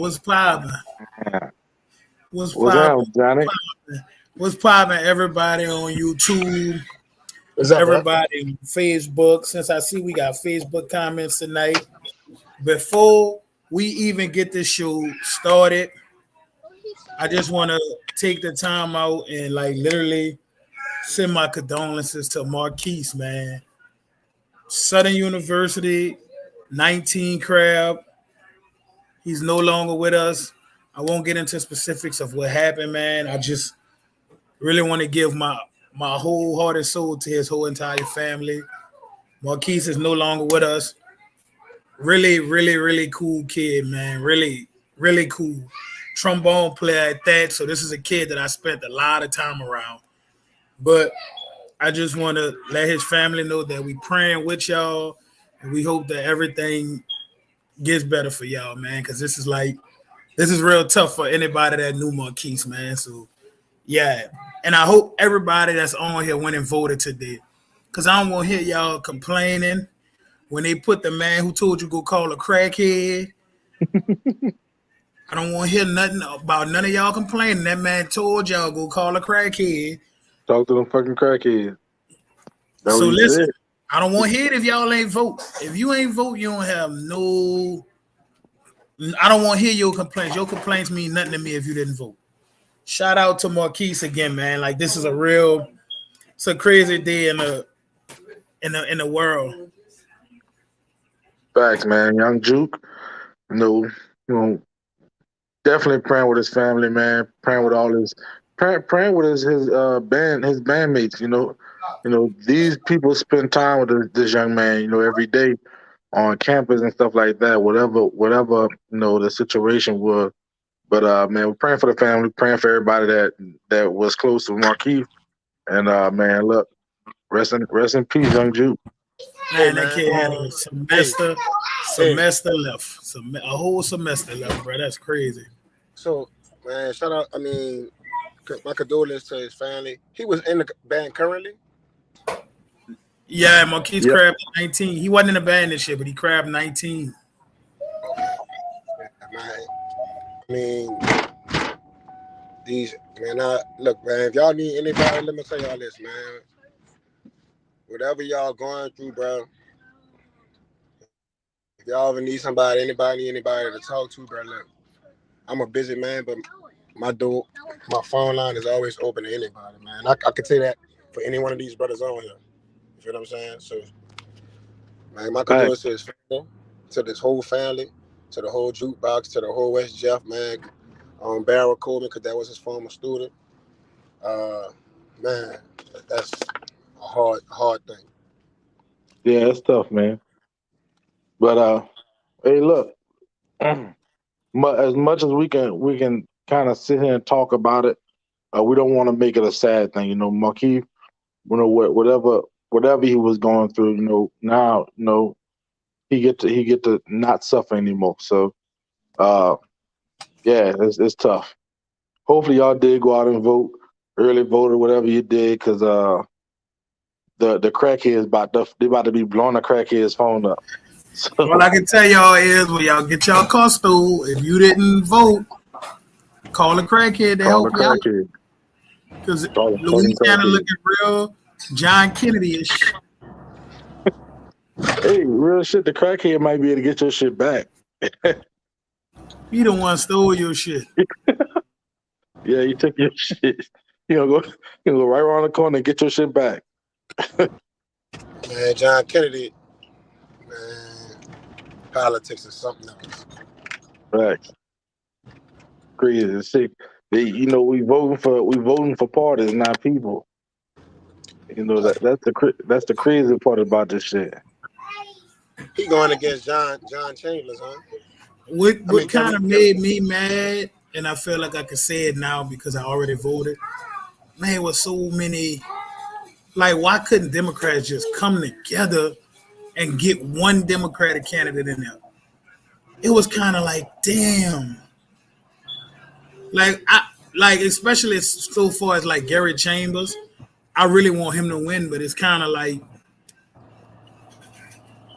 What's poppin'? Yeah. What's What's up, poppin'? Johnny? What's poppin'? Everybody on YouTube, What's up, bro? everybody on Facebook. Since I see we got Facebook comments tonight, before we even get this show started, I just want to take the time out and like literally send my condolences to Marquise, man. Southern University, 19 Crab. He's no longer with us. I won't get into specifics of what happened, man. I just really want to give my whole heart and soul to his whole entire family. Marquise is no longer with us. Really, really, really cool kid, man. Really, really cool. Trombone player at that. So this is a kid that I spent a lot of time around. But I just want to let his family know that we praying with y'all, and we hope that everything gets better for y'all, man. Because this is real tough for anybody that knew Marquise, man. So yeah, and I hope everybody that's on here went and voted today, because I don't want to hear y'all complaining when they put the man who told you go call a crackhead. I don't want to hear nothing about none of y'all complaining. That man told y'all go call a crackhead. Talk to them fucking crackheads. That's So what he listen, said. I don't want to hear it if y'all ain't vote. If you ain't vote, you don't have no. I don't want to hear your complaints. Your complaints mean nothing to me if you didn't vote. Shout out to Marquise again, man. Like this is it's a crazy day in the world. Facts, man. Young Juke, you know, definitely praying with his family, man. Praying with all praying with his bandmates. These people spend time with this young man, every day on campus and stuff like that. Whatever, the situation was. But man, we're praying for the family, praying for everybody that was close to Marquis. And man, look, rest in peace, young Juke. Man, Hey, that kid had a semester left. A whole semester left, bro. That's crazy. So, man, shout out. I mean, my condolences to his family. He was in the band currently. Yeah, Marquise crabbed 19. He wasn't in the band this year, but he crabbed 19. I mean, look, man. If y'all need anybody, let me tell y'all this, man. Whatever y'all going through, bro. If y'all ever need anybody to talk to, bro, look. I'm a busy man, but my phone line is always open to anybody, man. I can say that for any one of these brothers on here. You feel what I'm saying? So, man, my condolences to his family, to this whole family, to the whole jukebox, to the whole West Jeff, man. Barrel Coleman, because that was his former student. Man, that's a hard thing. Yeah, it's tough, man. But hey, look, as much as we can kind of sit here and talk about it, we don't want to make it a sad thing. Marquis, whatever he was going through, now, he get to not suffer anymore. So, yeah, it's tough. Hopefully, y'all did go out and vote, early vote or whatever you did, because the crackheads about to be blowing the crackheads' phone up. So, All I can tell y'all is when y'all get y'all car stole, if you didn't vote, call a crackhead to help you out. Because Louisiana looking real John Kennedy-ish. Hey, real shit, the crackhead might be able to get your shit back. He the one stole your shit. Yeah, you took your shit. Go right around the corner and get your shit back. Man, John Kennedy, man, politics is something else. Right. Crazy. Sick. We voting for parties, not people. That's the crazy part about this shit. He going against John Chambers, huh? What kind of made me mad, and I feel like I can say it now because I already voted. Man, with so many, like, why couldn't Democrats just come together and get one Democratic candidate in there? It was kind of like, damn. Like especially so far as like Gary Chambers, I really want him to win, but it's kind of like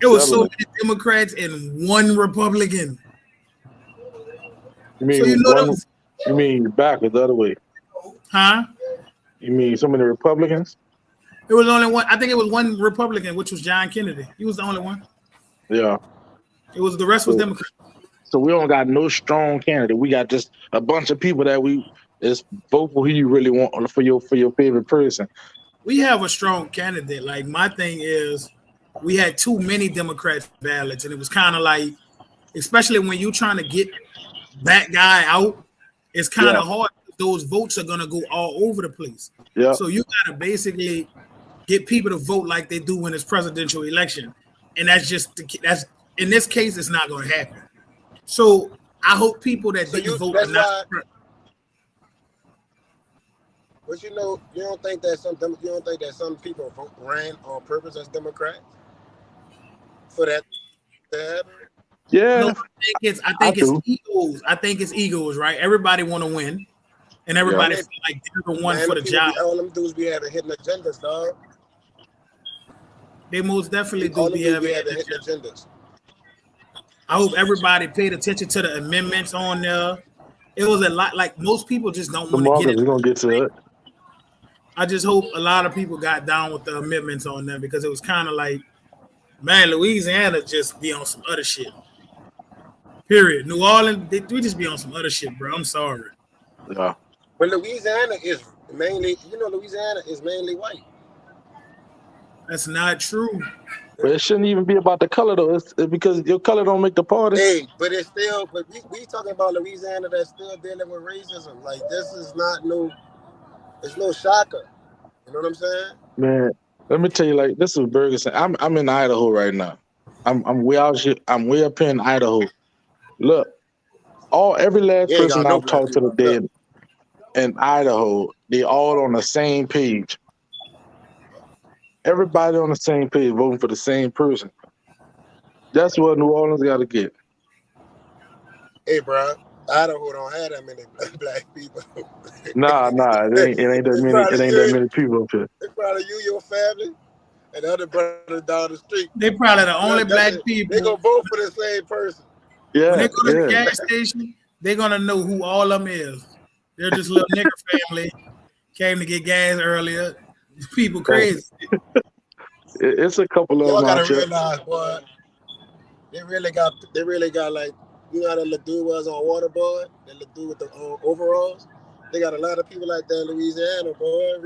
it was so many Democrats and one Republican. You So you mean know one? them, You mean backwards the other way? huh? You mean some of the Republicans? It was only one. I think it was one Republican, which was John Kennedy. He was the only one. Yeah. It was the rest was So, Democrat. so we don't got no strong candidate. We got just a bunch of people that we just vote for who you really want for your favorite person. We have a strong candidate. Like my thing is, we had too many Democrat ballots, and it was kind of like, especially when you're trying to get that guy out, it's kind Yeah. of hard. Those votes are gonna go all over the place. Yeah. So you gotta basically get people to vote like they do when it's presidential election, and that's in this case, it's not gonna happen. So I hope people that So didn't you vote are that's not. why. But you know, you don't think that some people ran on purpose as Democrats for that to happen? Yeah. No, I I think it's do. egos. I think it's egos, right? Everybody want to win, and Yeah. everybody feel like they're the one Man, for them the people job. all them dudes be having hidden agendas, dog. They most definitely do All them be dudes be having. having hidden agendas. I hope everybody paid attention to the amendments on there. It was a lot. Like most people just don't The want to get Marcus, it. we're gonna get to it. I just hope a lot of people got down with the amendments on them because it was kind of like, man, Louisiana just be on some other shit. Period. New Orleans, we just be on some other shit, bro. I'm sorry. Yeah. But Louisiana is mainly white. That's not true. But it shouldn't even be about the color though. It's because your color don't make the party. Hey, but it's still, but we talking about Louisiana that's still dealing with racism. Like this is not no, it's no shocker. You know what I'm saying? Man, let me tell you, like this is Ferguson. I'm in Idaho right now. I'm way out here. I'm way up here in Idaho. Look, every last You ain't person got no I've black talked to people up there. today in Idaho, they all on the same page. Everybody on the same page, voting for the same person. That's what New Orleans got to get. Hey, bro, Idaho don't have that many black people. Nah, it ain't that It's many. It probably ain't that you. many people up here. It's probably you, your family, and the other brothers down the street. They probably the only black people. They gonna vote for the same person. When Yeah, they go to the gas station, they're gonna know who all of them is. They're just little nigger family came to get gas earlier. People crazy. It's a couple of Y'all them gotta out here. realize, boy, they really got like, you know how that little dude was on Waterboard, that little dude with the overalls. They got a lot of people like that in Louisiana, boy.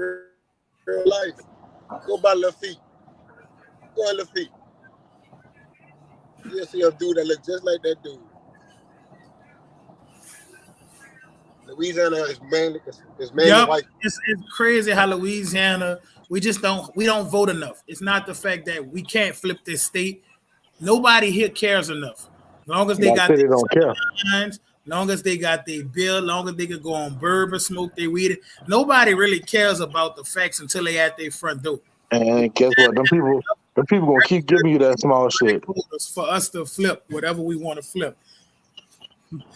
Real life. Go by Lafitte. Go on Lafitte. You'll see a dude that look just like that dude. Louisiana is mainly white. It's crazy how Louisiana, we don't vote enough. It's not the fact that we can't flip this state. Nobody here cares enough. Long as they Like I got said, they their don't care. lines, long as they got their bill, long as they can go on bourbon, smoke their weed. Nobody really cares about the facts until they at their front door. And guess what? Them people gonna keep giving you that small shit. For us to flip whatever we want to flip.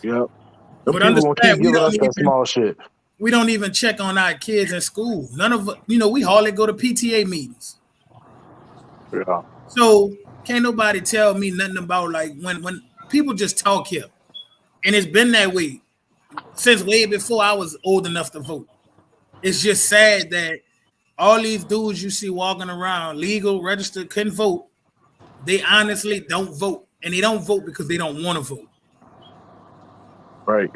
Yep. Them But people gonna keep understand, giving us that small shit. we don't even check on our kids in school. None of we hardly go to PTA meetings. Yeah. So can't nobody tell me nothing about like when people just talk here. And it's been that way since way before I was old enough to vote. It's just sad that all these dudes you see walking around, legal, registered, couldn't vote. They honestly don't vote. And they don't vote because they don't want to vote. Right.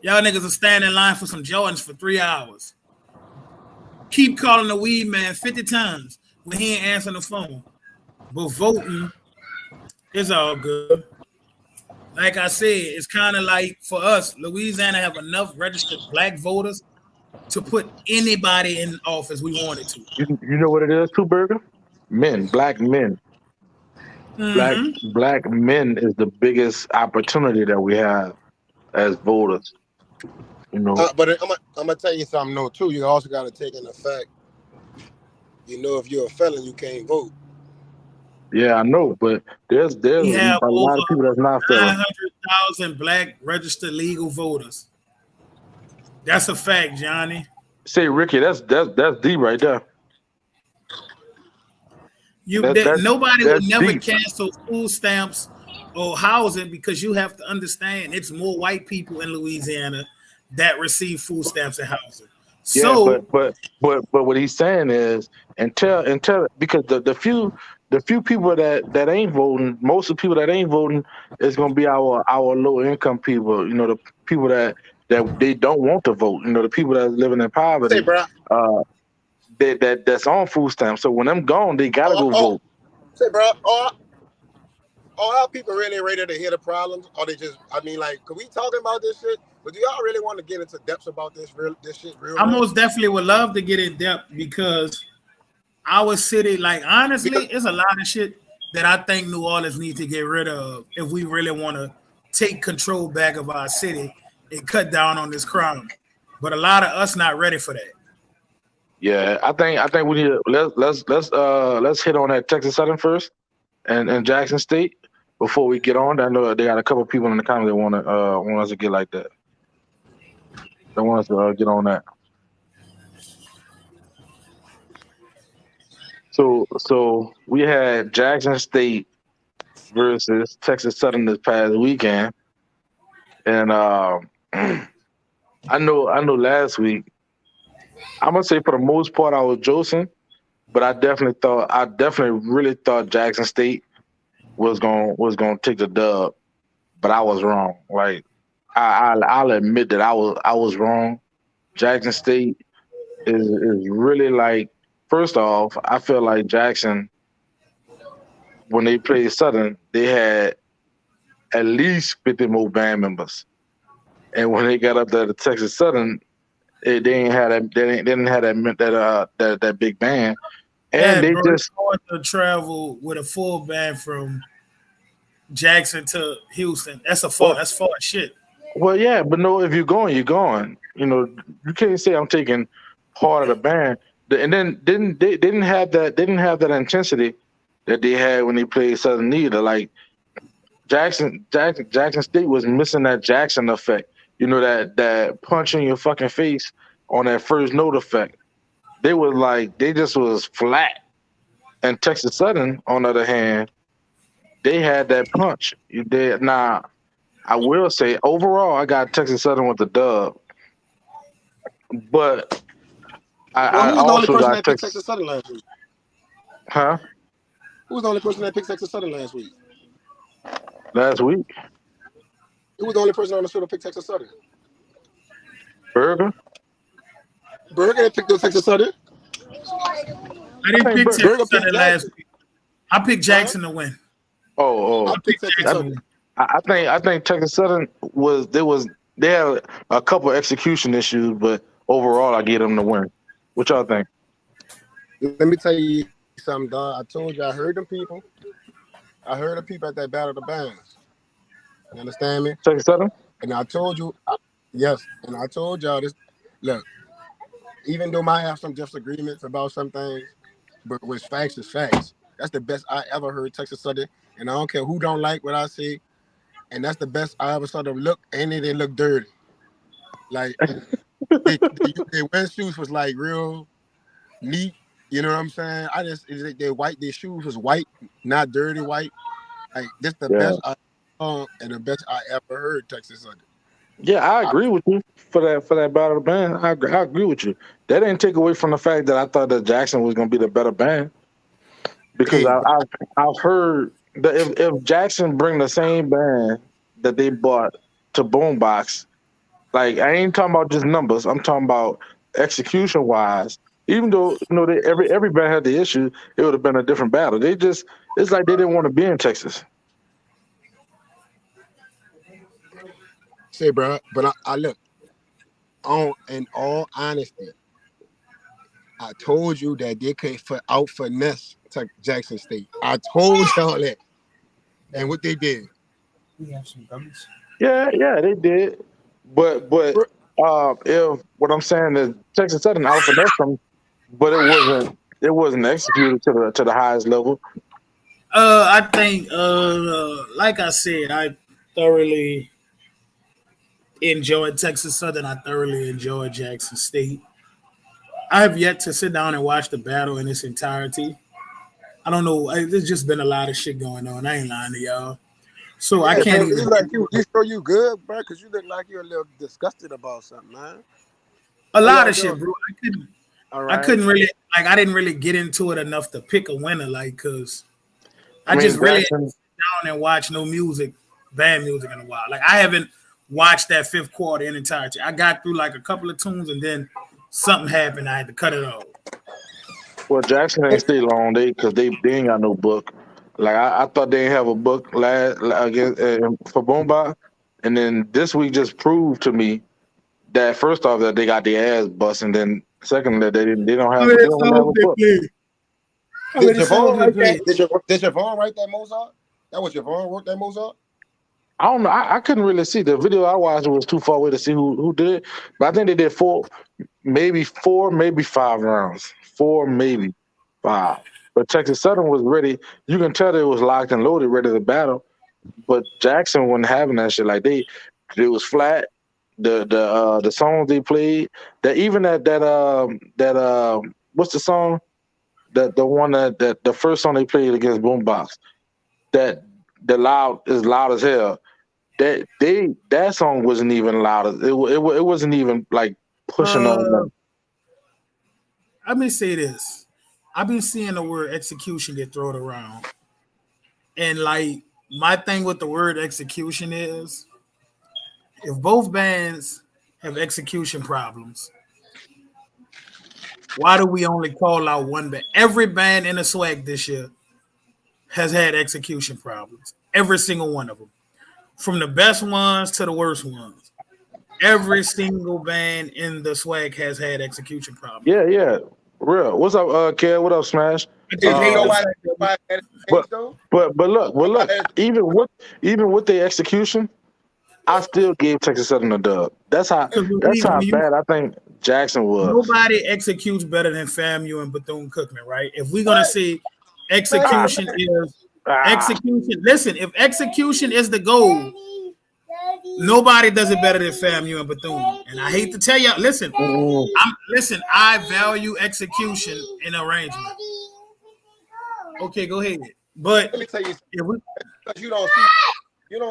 Y'all niggas are standing in line for some Jordans for 3 hours. Keep calling the weed man 50 times when he ain't answering the phone. But voting is all good. Like I said, it's kind of like for us, Louisiana have enough registered black voters to put anybody in office we wanted to. You know what it is too, Burger? Men, black men. Black men is the biggest opportunity that we have as voters. You know. But I'm gonna tell you something though too. You also gotta take in the fact, if you're a felon, you can't vote. Yeah, I know, but there's We have a lot of people that's not felons. 900,000 black registered legal voters. That's a fact, Johnny. Say, Ricky, that's deep right there. Nobody would never cancel food stamps or housing, because you have to understand it's more white people in Louisiana that receive food stamps and housing. Yeah, So but what he's saying is until because the few people that ain't voting, most of the people that ain't voting is gonna be our low income people. You know, the people that they don't want to vote. You know, the people that's living in Say, poverty. bro. Uh, that's on food stamps. So when them gone, they gotta go Oh, vote. say, bro. Are people really ready to hear the problems? Or they just, I mean, like, cause we talking about this shit, but do y'all really want to get into depths about this shit I real? most definitely would love to get in depth because our city, like honestly, Because it's a lot of shit that I think New Orleans needs to get rid of if we really want to take control back of our city and cut down on this crime. But a lot of us not ready for that. Yeah, I think we need to let's hit on that Texas Southern first and Jackson State before we get on. I know they got a couple people in the comments that want us to get like that. They want us to get on that. So we had Jackson State versus Texas Southern this past weekend, and I know last week I'm gonna say for the most part I was Joseph, but I definitely really thought Jackson State was gonna take the dub, but I was wrong. Like I'll admit that I was wrong. Jackson State is really like, first off, I feel like Jackson, when they played Southern, they had at least 50 more band members. And when they got up there to Texas Southern, they ain't had that they didn't have that big band. And Yeah, they bro, it's just hard to travel with a full band from Jackson to Houston. well That's far as shit. well yeah, but no, if you're going, you're going. You know, you can't say I'm taking part of the band. And then didn't have that intensity that they had when they played Southern either. Like Jackson State was missing that Jackson effect. You know, that punch in your fucking face on that first note effect. They just was flat. And Texas Southern, on the other hand, they had that punch. You did. Now I will say overall I got Texas Southern with the dub, but well, I who was the only also person got that picked Texas. Texas Southern last week? Huh? Who was the only person that picked Texas Southern last week? Last week, Who was the only person on the show that picked Texas Southern? Burger. Berger that picked up Texas Southern. I I didn't think pick Berger Texas picked Southern last Jackson. week. I picked Huh? Jackson to win. Oh, I I picked picked Texas that, Jackson to Southern. win. I think Texas Southern they had a couple execution issues, but overall I get them to win. What y'all think? Let me tell you something, dog. I told you I heard them people. I heard the people at that battle of the bands. You understand me? Texas Southern? And I told you, yes. And I told y'all this. Look, even though I have some disagreements about some things, but what's facts is facts. That's the best I ever heard Texas Southern. And I don't care who don't like what I say. And that's the best I ever saw them look. And they didn't look dirty. Like their wearing shoes was like real neat. You know what I'm saying? Their white, their shoes was white, not dirty white. Like this the Yeah. best I saw and the best I ever heard Texas Southern. Yeah, I I, agree with you for that battle of the band. I agree with you. That didn't take away from the fact that I thought that Jackson was going to be the better band because hey, I've heard that if Jackson bring the same band that they bought to Boombox, like I ain't talking about just numbers. I'm talking about execution wise. Even though every band had the issue, it would have been a different battle. It's like they didn't want to be in Texas. say, bro, but I look on in all honesty. I told you that they could out finesse Jackson State. I told y'all that, and what they did. Yeah, they did. But Bro, if what I'm saying is Texas Southern out finessed them, but it wasn't executed to the highest level. I think, like I said, I thoroughly enjoyed Texas Southern. I thoroughly enjoyed Jackson State. I have yet to sit down and watch the battle in its entirety. I don't know. There's just been a lot of shit going on. I ain't lying to y'all. So I Yeah, can't man. even. You sure you good, bro? Because you look like you're a little disgusted about something, man. A How lot y'all of shit, doing? bro. All I right. couldn't really like. I didn't really get into it enough to pick a winner, like, cause I I mean, just really haven't Jackson. sit down and watch no music, band music in a while. Like I haven't watched that fifth quarter in entirety. I got through like a couple of tunes and then something happened. I had to cut it off. Well, Jackson ain't stay long because they ain't got no book. Like I thought they didn't have a book last against for Boomba, and then this week just proved to me that first off that they got their ass bust, and then second that they don't How have many they don't really have songs a they book. play? How Did many songs Javon they write that? play? Did Javon write that Mozart? That was Javon wrote that Mozart? I don't know. I couldn't really see the video I watched was too far away to see who did it, but I think they did four, maybe five rounds, four, maybe five. But Texas Southern was ready. You can tell they was locked and loaded, ready to battle. But Jackson wasn't having that shit. Like it was flat. The songs they played, that even what's the song, the one that the first song they played against Boombox, that the loud is loud as hell. That song wasn't even loud. It wasn't even like pushing on Uh, them. Let me say this. I've been seeing the word execution get thrown around, and like my thing with the word execution is, if both bands have execution problems, why do we only call out one band? Every band in the swag this year has had execution problems. Every single one of them, from the best ones to the worst ones. Every single band in the swag has had execution problems. Yeah, yeah. Real. What's up, Kev? What up, Smash? I just Ain't hate the Uh, nobody, fact that we, nobody at the but stage though. look. Nobody at Even with the execution, I still gave Texas Southern a dub. because That's how when you bad I think Jackson was. nobody executes better than FAMU and Bethune Cookman, right? If we're gonna what? say Man, Ah, execution is ah. execution, listen, if execution is the goal, nobody does it better than FAMU and Bethune. And I hate to tell you, listen, Mm, listen, I value execution in arrangement. Okay, go ahead. But let me tell you something. if we, Because you don't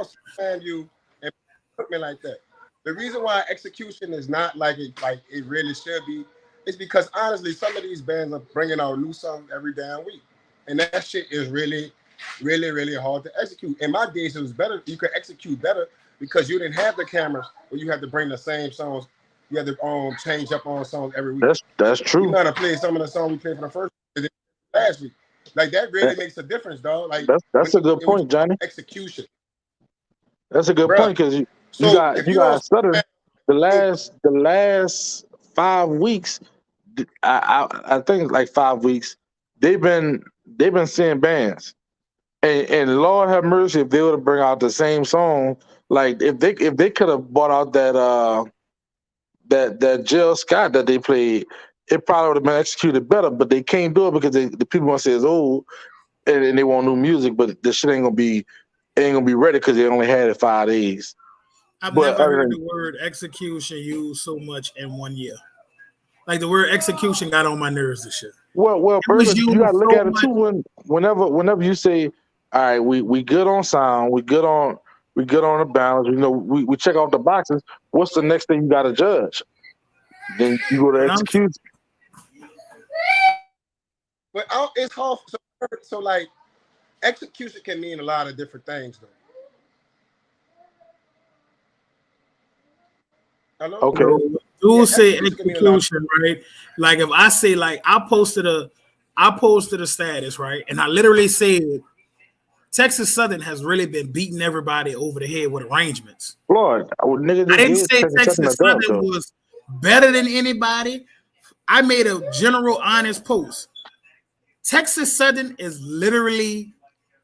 see FAMU and put me like that. The reason why execution is not like it really should be is because honestly, some of these bands are bringing out new songs every damn week, and that shit is really, really, really hard to execute. In my days, it was better. You could execute better because you didn't have the cameras where you had to bring the same songs. You had to change up on songs every week. that's You true. might have played some of the songs we played for the first last week. Like that really makes a difference, dog. Like That's a good when you point, Johnny. execution, That's a good bruh. point because So if you you don't, got Southern. The last 5 weeks, I think it's like 5 weeks. They've been seeing bands, and Lord have mercy if they were to bring out the same song. Like if they could have bought out that Jill Scott that they played, it probably would have been executed better. But they can't do it because the people want to say it's old, and they want new music. But the shit ain't gonna be ready because they only had it 5 days. I've But never other heard than the word execution used so much in 1 year. Like the word execution got on my nerves this year. well, It was Berlin, you got used to look so at it much. too. Whenever you say, all right, we good on sound, we good on the balance. We check off the boxes. What's the next thing you got to judge? Then you go to But I'm execute. but it's hard. So like execution can mean a lot of different things, though. Hello. Okay, Yeah, do say execution can mean a lot. execution, right? Like if I say like I posted a status, right? And I literally said Texas Southern has really been beating everybody over the head with arrangements. Lord, nigga I just didn't gave say Texas Southern a Texas dub Southern though. was better than anybody. I made a general honest post. Texas Southern is literally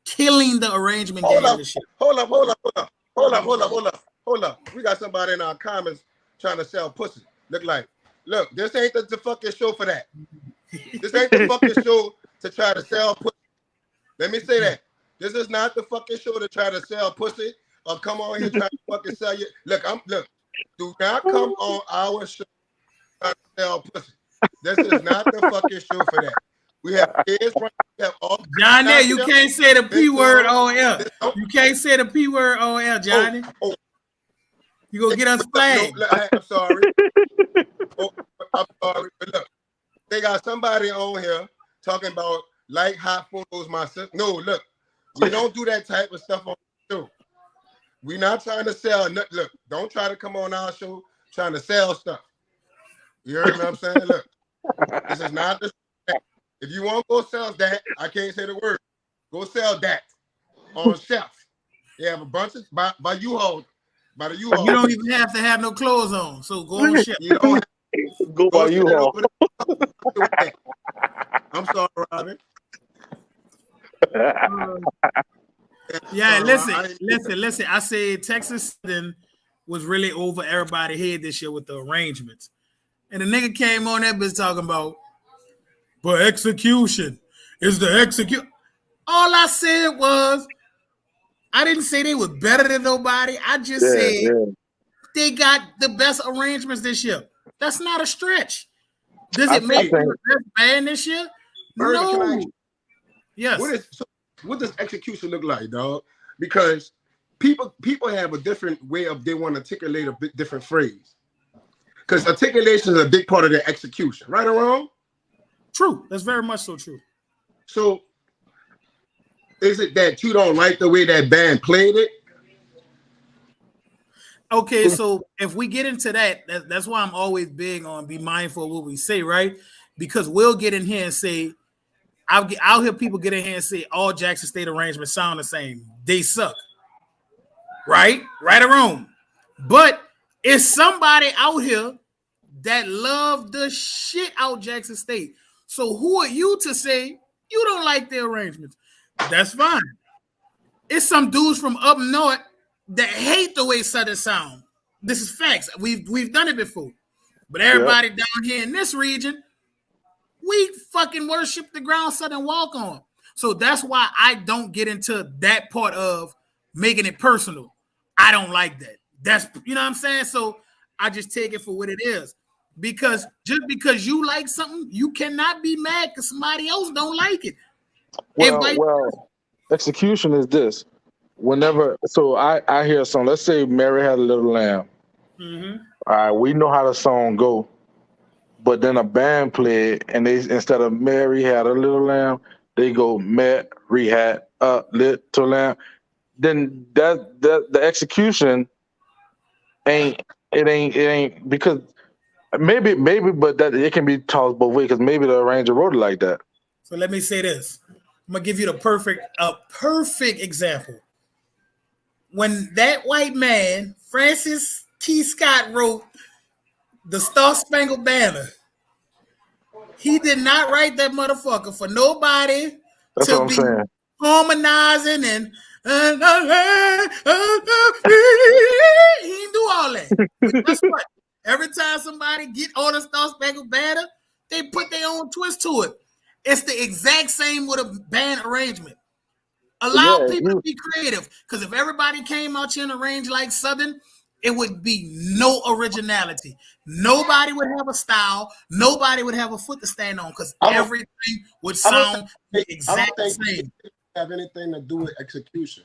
killing the arrangement Hold game up, this year. hold up, hold up, hold up, hold up, hold up, hold up, hold up. We got somebody in our comments trying to sell pussy. Look, this ain't the fucking show for that. This ain't the fucking show to try to sell pussy. Let me say that. This is not the fucking show to try to sell pussy or come on here trying to fucking sell you. Look. Do not come on our show trying to sell pussy. This is not the fucking show for that. We have kids right. We have all. Johnny, you can't say the P word on air. You can't say the P word on air, Johnny. You gonna get us flagged. No, I'm sorry. I'm sorry, but look, they got somebody on here talking about like hot photos. My sister. No, look, we don't do that type of stuff on the show. We're not trying to sell. Look, don't try to come on our show trying to sell stuff. You heard what I'm saying? Look, this is not the. If you want to go sell that, I can't say the word. Go sell that on shelf. They have a bunch of by U-Haul. By the U-Haul. You don't even have to have no clothes on, so go on shelf. You don't have go by U-Haul. I'm sorry, Robin. Yeah, listen. I said Texas was really over everybody's head this year with the arrangements. And the nigga came on that bitch talking about, but execution is the execute. All I said was, I didn't say they were better than nobody. I just said they got the best arrangements this year. That's not a stretch. Does it make them the best band this year? No. Yes. What does execution look like, dog? Because people have a different way of they want to articulate a bit different phrase. Because articulation is a big part of their execution, right or wrong? True. That's very much so true. So, is it that you don't like the way that band played it? Okay, so if we get into that's why I'm always big on be mindful of what we say, right? Because we'll get in here and say, I'll hear people get in here and say all Jackson State arrangements sound the same. They suck. Right? Right or wrong. But it's somebody out here that love the shit out Jackson State. So who are you to say you don't like the arrangements? That's fine. It's some dudes from up north that hate the way Southern sound. This is facts. We've done it before. But everybody down here in this region, we fucking worship the ground Southern walk on. So that's why I don't get into that part of making it personal. I don't like that. That's, you know what I'm saying? So I just take it for what it is. Because just because you like something, you cannot be mad because somebody else don't like it. Well, execution is this. Whenever, so I hear a song, let's say Mary Had a Little Lamb. Mm-hmm. All right, we know how the song go. But then a band played, and they instead of Mary Had a Little Lamb, they go Mary Had a Little Lamb. Then that the execution ain't because maybe, but that it can be tossed both ways because maybe the arranger wrote it like that. So let me say this. I'm gonna give you a perfect example. When that white man, Francis T. Scott, wrote the Star Spangled Banner, he did not write that motherfucker for nobody That's to what I'm be saying. harmonizing and he didn't do all that. But guess what? Every time somebody get on a Star Spangled Banner, they put their own twist to it. It's the exact same with a band arrangement. Allow people to be creative, because if everybody came out here and arranged like Southern, it would be no originality. Nobody would have a style. Nobody would have a foot to stand on, because everything would sound the exact same. Have anything to do with execution?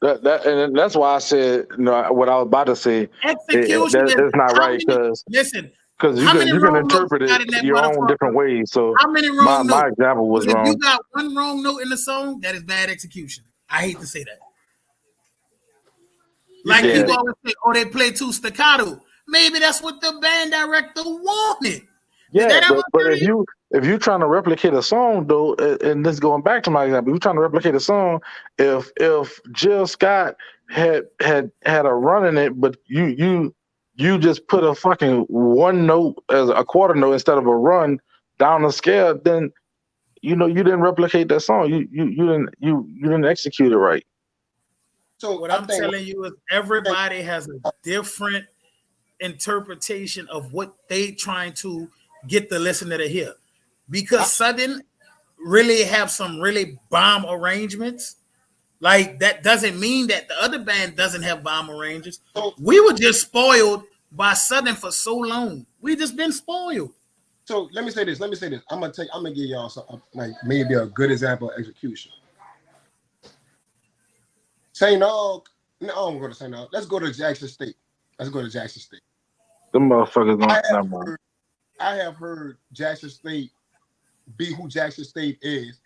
And that's why I said, what I was about to say. Execution it's not right because you can interpret it your own different ways. So how many wrong my example was wrong. If you got one wrong note in the song, that is bad execution. I hate to say that. Like people always say, they play too staccato. Maybe that's what the band director wanted. Yeah, but if you're trying to replicate a song though, and this going back to my example, if you're trying to replicate a song, if Jill Scott had a run in it, but you just put a fucking one note as a quarter note instead of a run down the scale, then you didn't replicate that song. You didn't execute it right. So what I'm telling you is everybody has a different interpretation of what they trying to get the listener to hear. Because Southern really have some really bomb arrangements. Like that doesn't mean that the other band doesn't have bomb arrangements. We were just spoiled by Southern for so long. We just been spoiled. So let me say this. I'm gonna give y'all some like maybe a good example of execution. St. Aug, no, I'm going to St. Aug. Let's go to Jackson State. Them motherfuckers don't. I have heard Jackson State be who Jackson State is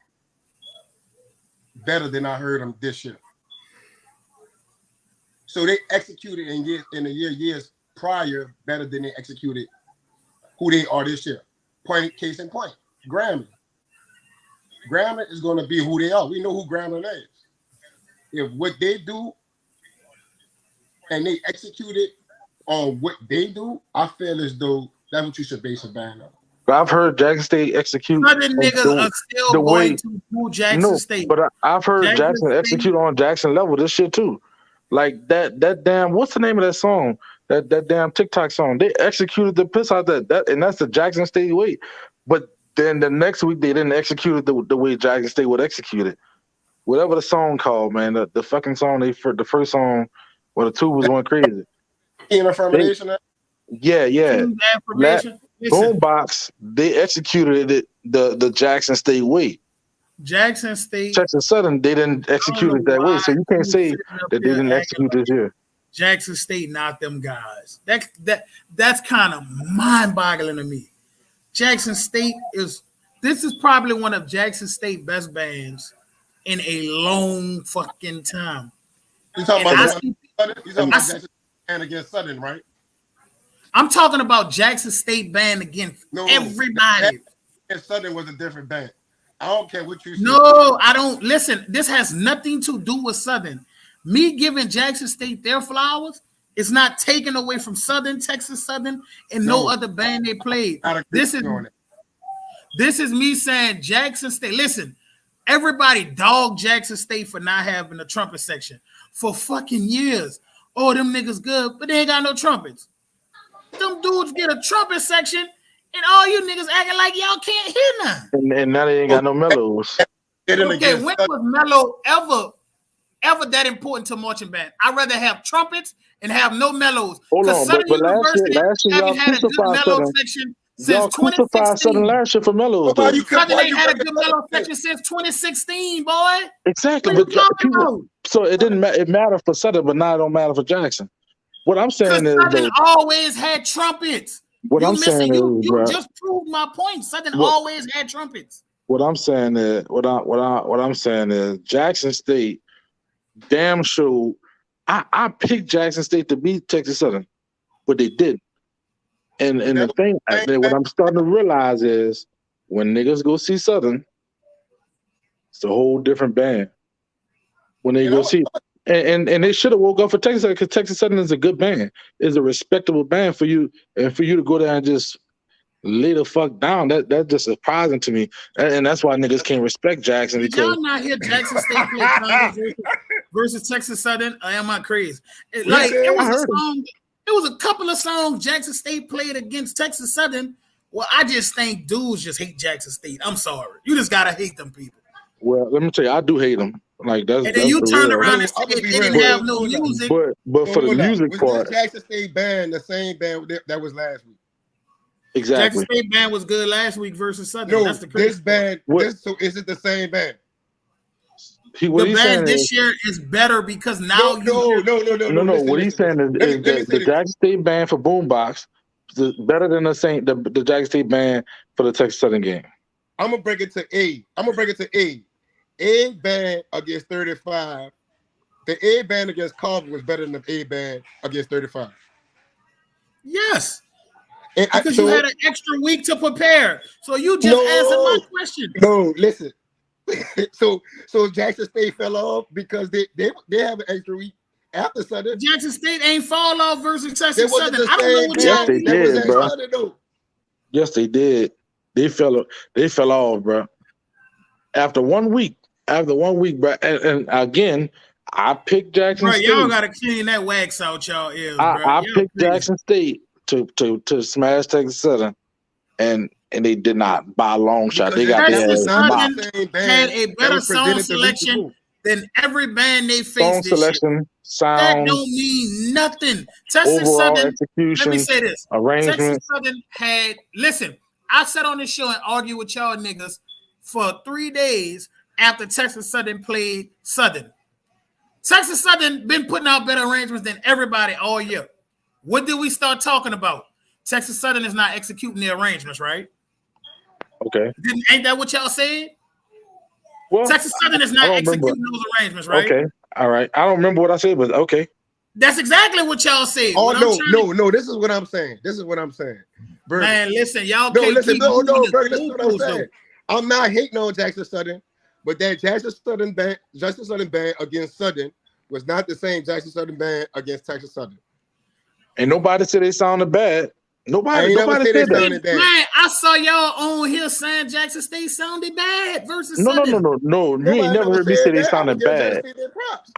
better than I heard them this year. So they executed in the years prior better than they executed who they are this year. Case in point, Grambling. Grambling is going to be who they are. We know who Grambling is. If what they do and they execute it on what they do, I feel as though that's what you should base a ban on. I've heard Jackson State execute. Other niggas are still going to do Jackson State. But I've heard Jackson execute on Jackson level this shit too. Like that damn, what's the name of that song? That damn TikTok song. They executed the piss out that and that's the Jackson State way. But then the next week they didn't execute it the way Jackson State would execute it. Whatever the song called, man, the fucking song the first song where the two was going crazy. Affirmation. Yeah. Boombox, they executed it the Jackson State way. Jackson State, Texas Southern, they didn't execute it that way, so you can't say that they didn't execute this year. Jackson State not them guys. That's kind of mind-boggling to me. Jackson State is probably one of Jackson State best bands in a long fucking time. You talking about Jackson band against Southern, right? I'm talking about Jackson State band against everybody. And Southern was a different band. I don't care what you say. No, I don't. Listen, this has nothing to do with Southern. Me giving Jackson State their flowers is not taken away from Southern, Texas Southern, and no other band they played. This is me saying Jackson State. Listen, everybody dogged Jackson State for not having a trumpet section for fucking years. Oh, them niggas good, but they ain't got no trumpets. Them dudes get a trumpet section, and all you niggas acting like y'all can't hear nothing. And now they ain't got no mellows. Okay, when was mellow ever that important to marching band? I'd rather have trumpets and have no mellows. Hold on, but last year y'all had a good mellow section since 2016. Last year for mellows. Southern ain't had a good mellow section since 2016, boy. Exactly, but people, so it didn't matter. It mattered for Southern, but now it don't matter for Jackson. What I'm saying is, Southern always had trumpets. You just proved my point. Southern always had trumpets. What I'm saying is, Jackson State, damn sure. I picked Jackson State to beat Texas Southern, but they didn't. And the thing, what I'm starting to realize is, when niggas go see Southern, it's a whole different band. When they go see. And they should have woke up for Texas because Texas Southern is a good band. It's a respectable band for you, and for you to go there and just lay the fuck down. That's just surprising to me, and that's why niggas can't respect Jackson. Did y'all not hear Jackson State play Condolences versus Texas Southern? Or am I crazy? It was a couple of songs Jackson State played against Texas Southern. Well, I just think dudes just hate Jackson State. I'm sorry, you just gotta hate them people. Well, let me tell you, I do hate them. Like that's. And then you turn around and say they didn't have no music. But for the music part, Jackson State band the same band that was last week. Exactly. Jackson State band was good last week versus Southern. No, that's the this band. So is it the same band? The band this year is better because now no. What he's saying is the Jackson State band for Boombox is better than the Jackson State band for the Texas Southern game. I'm gonna break it to A. A band against 35. The A band against Carver was better than the A band against 35. Yes. Because you had an extra week to prepare. So you just answered my question. No, listen. so Jackson State fell off because they have an extra week after Southern. Jackson State ain't fall off versus Texas Southern. I don't know what y'all. Yes, they did, bro. Yes, they did. They fell off, bro. After 1 week, bro. And again, I picked Jackson State. Y'all gotta clean that wax out y'all ears, bro. I picked Jackson State to smash Texas Southern, and they did not by a long shot. They got their ass mopped. Had a better song selection than every band they faced. Song selection, sound, that don't mean nothing. Texas Southern, execution, let me say this: arrangement. Texas Southern had. Listen, I sat on this show and argued with y'all niggas for 3 days after Texas Southern played Southern. Texas Southern been putting out better arrangements than everybody all year. What did we start talking about? Texas Southern is not executing their arrangements, right? Okay. Ain't that what y'all said? Well, Texas Southern is not executing those arrangements, right? Okay. All right. I don't remember what I said, but okay. That's exactly what y'all said. Oh, no. This is what I'm saying. Burger. Man, listen, y'all Burger, listen, listen what I'm saying. I'm not hating on Jackson Southern, but that Jackson Southern band against Southern was not the same Jackson Southern band against Texas Southern. And nobody said they sounded bad. Nobody said that. Man, I saw y'all on here saying Jackson State sounded bad versus Southern. No. You ain't never heard me say they sounded bad.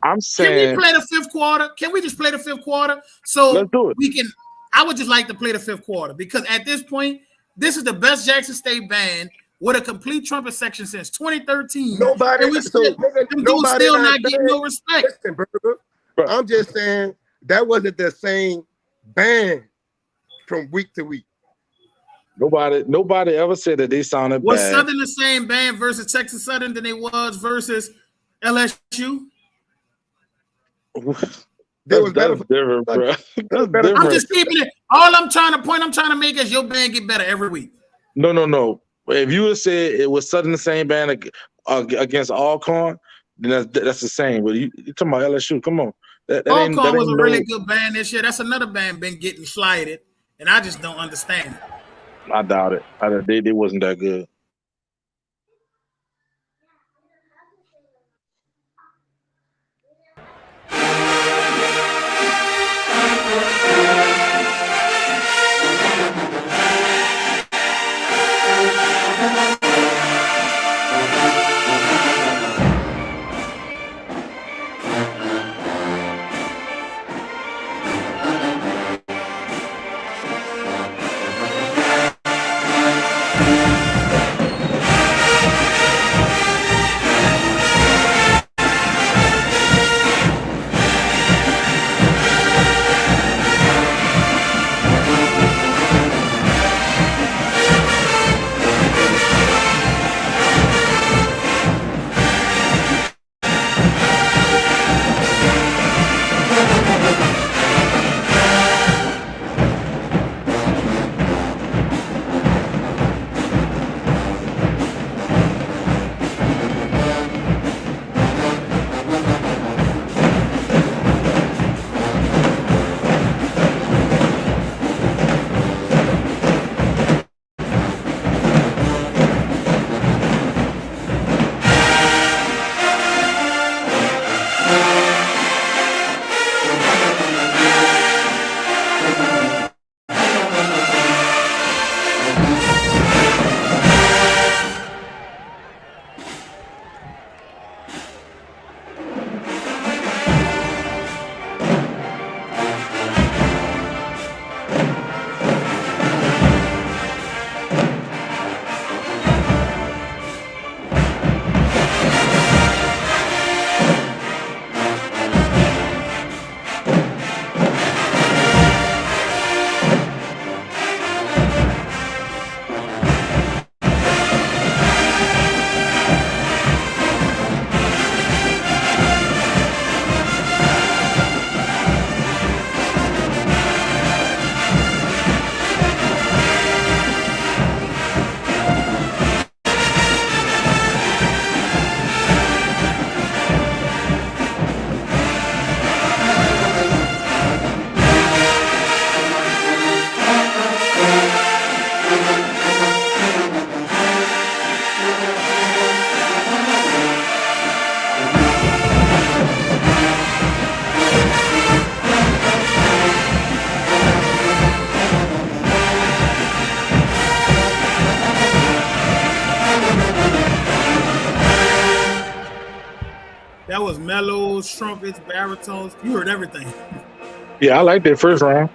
I'm saying. Can we play the fifth quarter? Can we just play the fifth quarter? So let's do it. We can. I would just like to play the fifth quarter because at this point, this is the best Jackson State band with a complete trumpet section since 2013. Nobody still not getting no respect. Listen, Burger, I'm just saying that wasn't the same band from week to week. Nobody ever said that they sounded bad. Was Southern the same band versus Texas Southern than it was versus LSU? That's different, bro. That's different. I'm just keeping it. All I'm trying to make is your band get better every week. No. If you would say it was Southern the same band against Alcorn, then that's the same. But you talking about LSU? Come on. Alcorn was a really good band this year. That's another band been getting slighted, and I just don't understand it. I doubt it. They wasn't that good. That was mellows, trumpets, baritones. You heard everything. Yeah, I like that first round.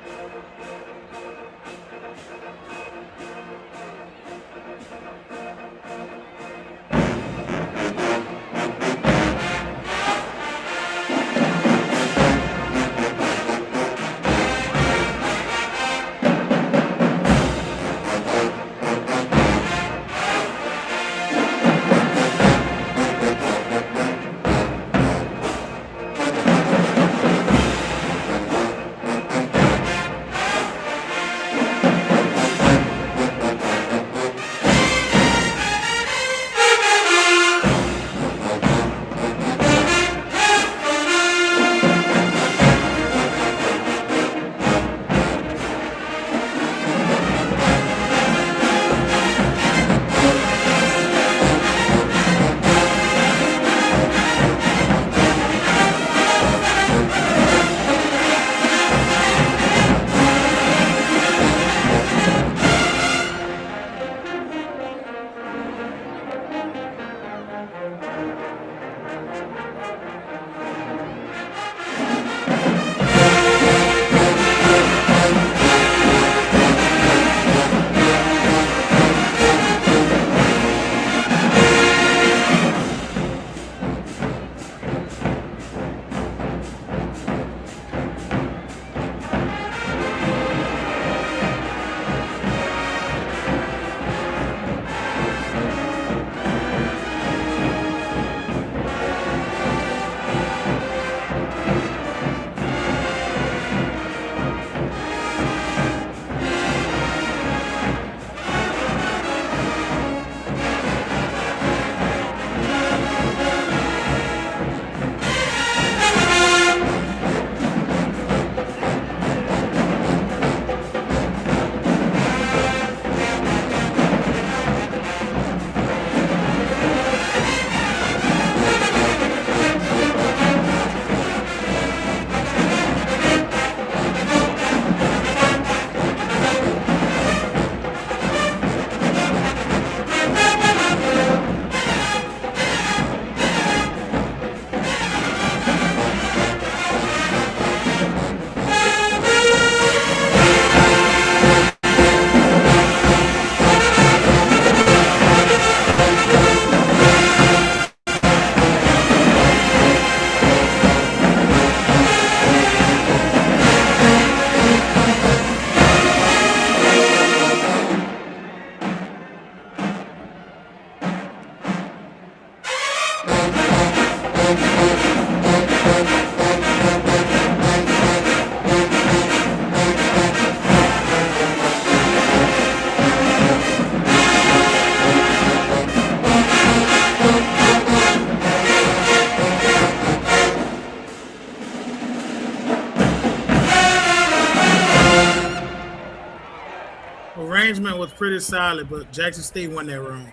Arrangement was pretty solid, but Jackson State won that round.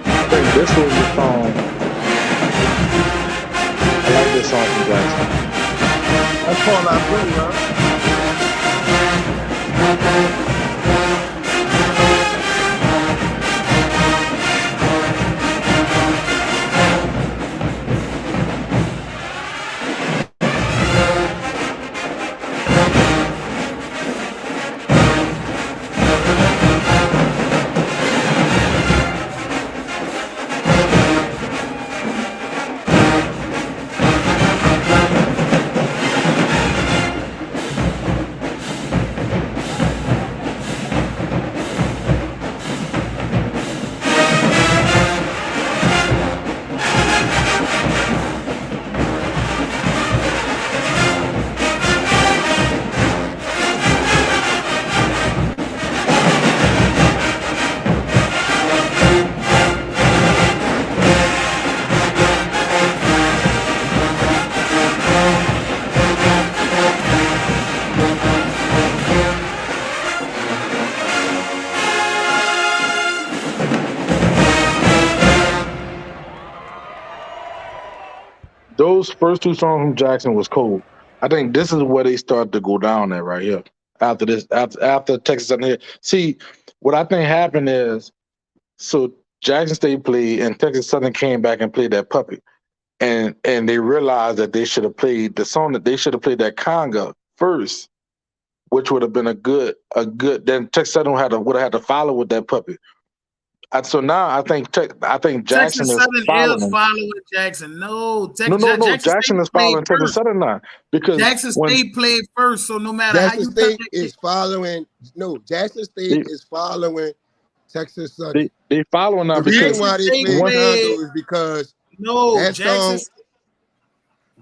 I think this was the song. I like this song from Jackson. That's Paul I Booty, huh? Those first two songs from Jackson was cold. I think this is where they started to go down at right here. After this, after Texas Southern here. See, what I think happened is, so Jackson State played and Texas Southern came back and played that puppet. And they realized that they should have played the song that they should have played that conga first, which would have been a good then Texas Southern would have had to follow with that puppet. So now I think Jackson Texas is Southern following. is following Jackson. No, No. Jackson is following Texas first. Southern now because Jackson State played first, so no matter Jackson how you State cut it, is following. No, Jackson State is following Texas Southern. they following now The because reason why they State played played- Congo is because no, that Jackson. song.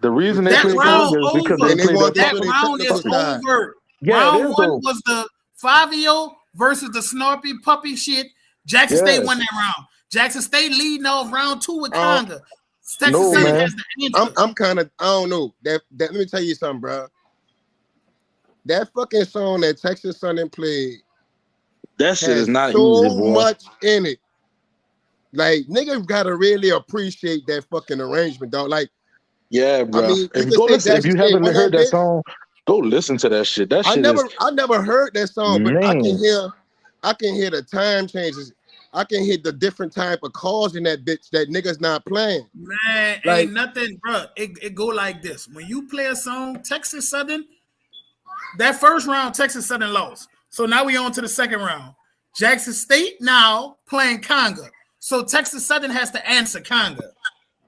the reason they That played round Conga is because over. they And they played want that to That go to the round technical is side. over. Yeah, it Round is one though. was the Fabio versus the Snarpy Puppy shit. Jackson State Yes. won that round. Jackson State leading off round two with Um, Conga. Texas no, Southern man. has the answer. I'm kind of, I don't know. That let me tell you something, bro. That fucking song that Texas Southern played That shit has is not so easy, boy. much in it. Like, niggas gotta really appreciate that fucking arrangement, dog. Like, Yeah, bro. I mean, If you you go can say listen, if Jackson you State haven't won heard that that bitch. song, go listen to that shit. That shit is I never heard that song, but I can man. hear the time changes. I can hear the different type of calls in that bitch that niggas not playing. Man, Like- ain't nothing, bro. It go like this. When you play a song, Texas Southern, that first round, Texas Southern lost. So now we on to the second round. Jackson State now playing Conga. So Texas Southern has to answer Conga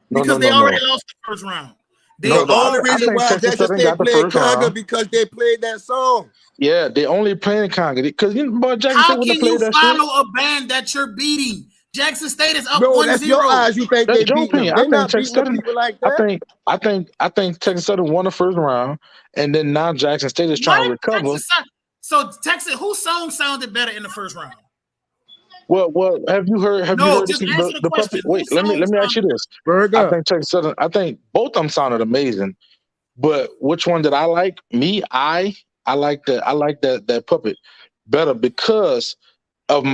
because they already lost the first round. The only reason why Texas Jackson Southern State got the played first Conga round. because they played that song. Yeah, they only playing Conga because boy, Jackson State How wouldn't can have you played that shit. follow a band that you're beating? Jackson State is up No, 1-0. that's your eyes. You think That's they your beat them? opinion. They I think not Texas beating the Southern. people like that. I think Texas Southern won the first round, and then now Jackson State is trying to recover. So Texas, whose song sounded better in the first round? Well, have you heard? Have you No, heard just answer the question. puppet? Wait, Whose let me song ask you this. Berg I up. think Texas Southern. I think both of them sounded amazing, but which one did I like? Me, I like that puppet better because of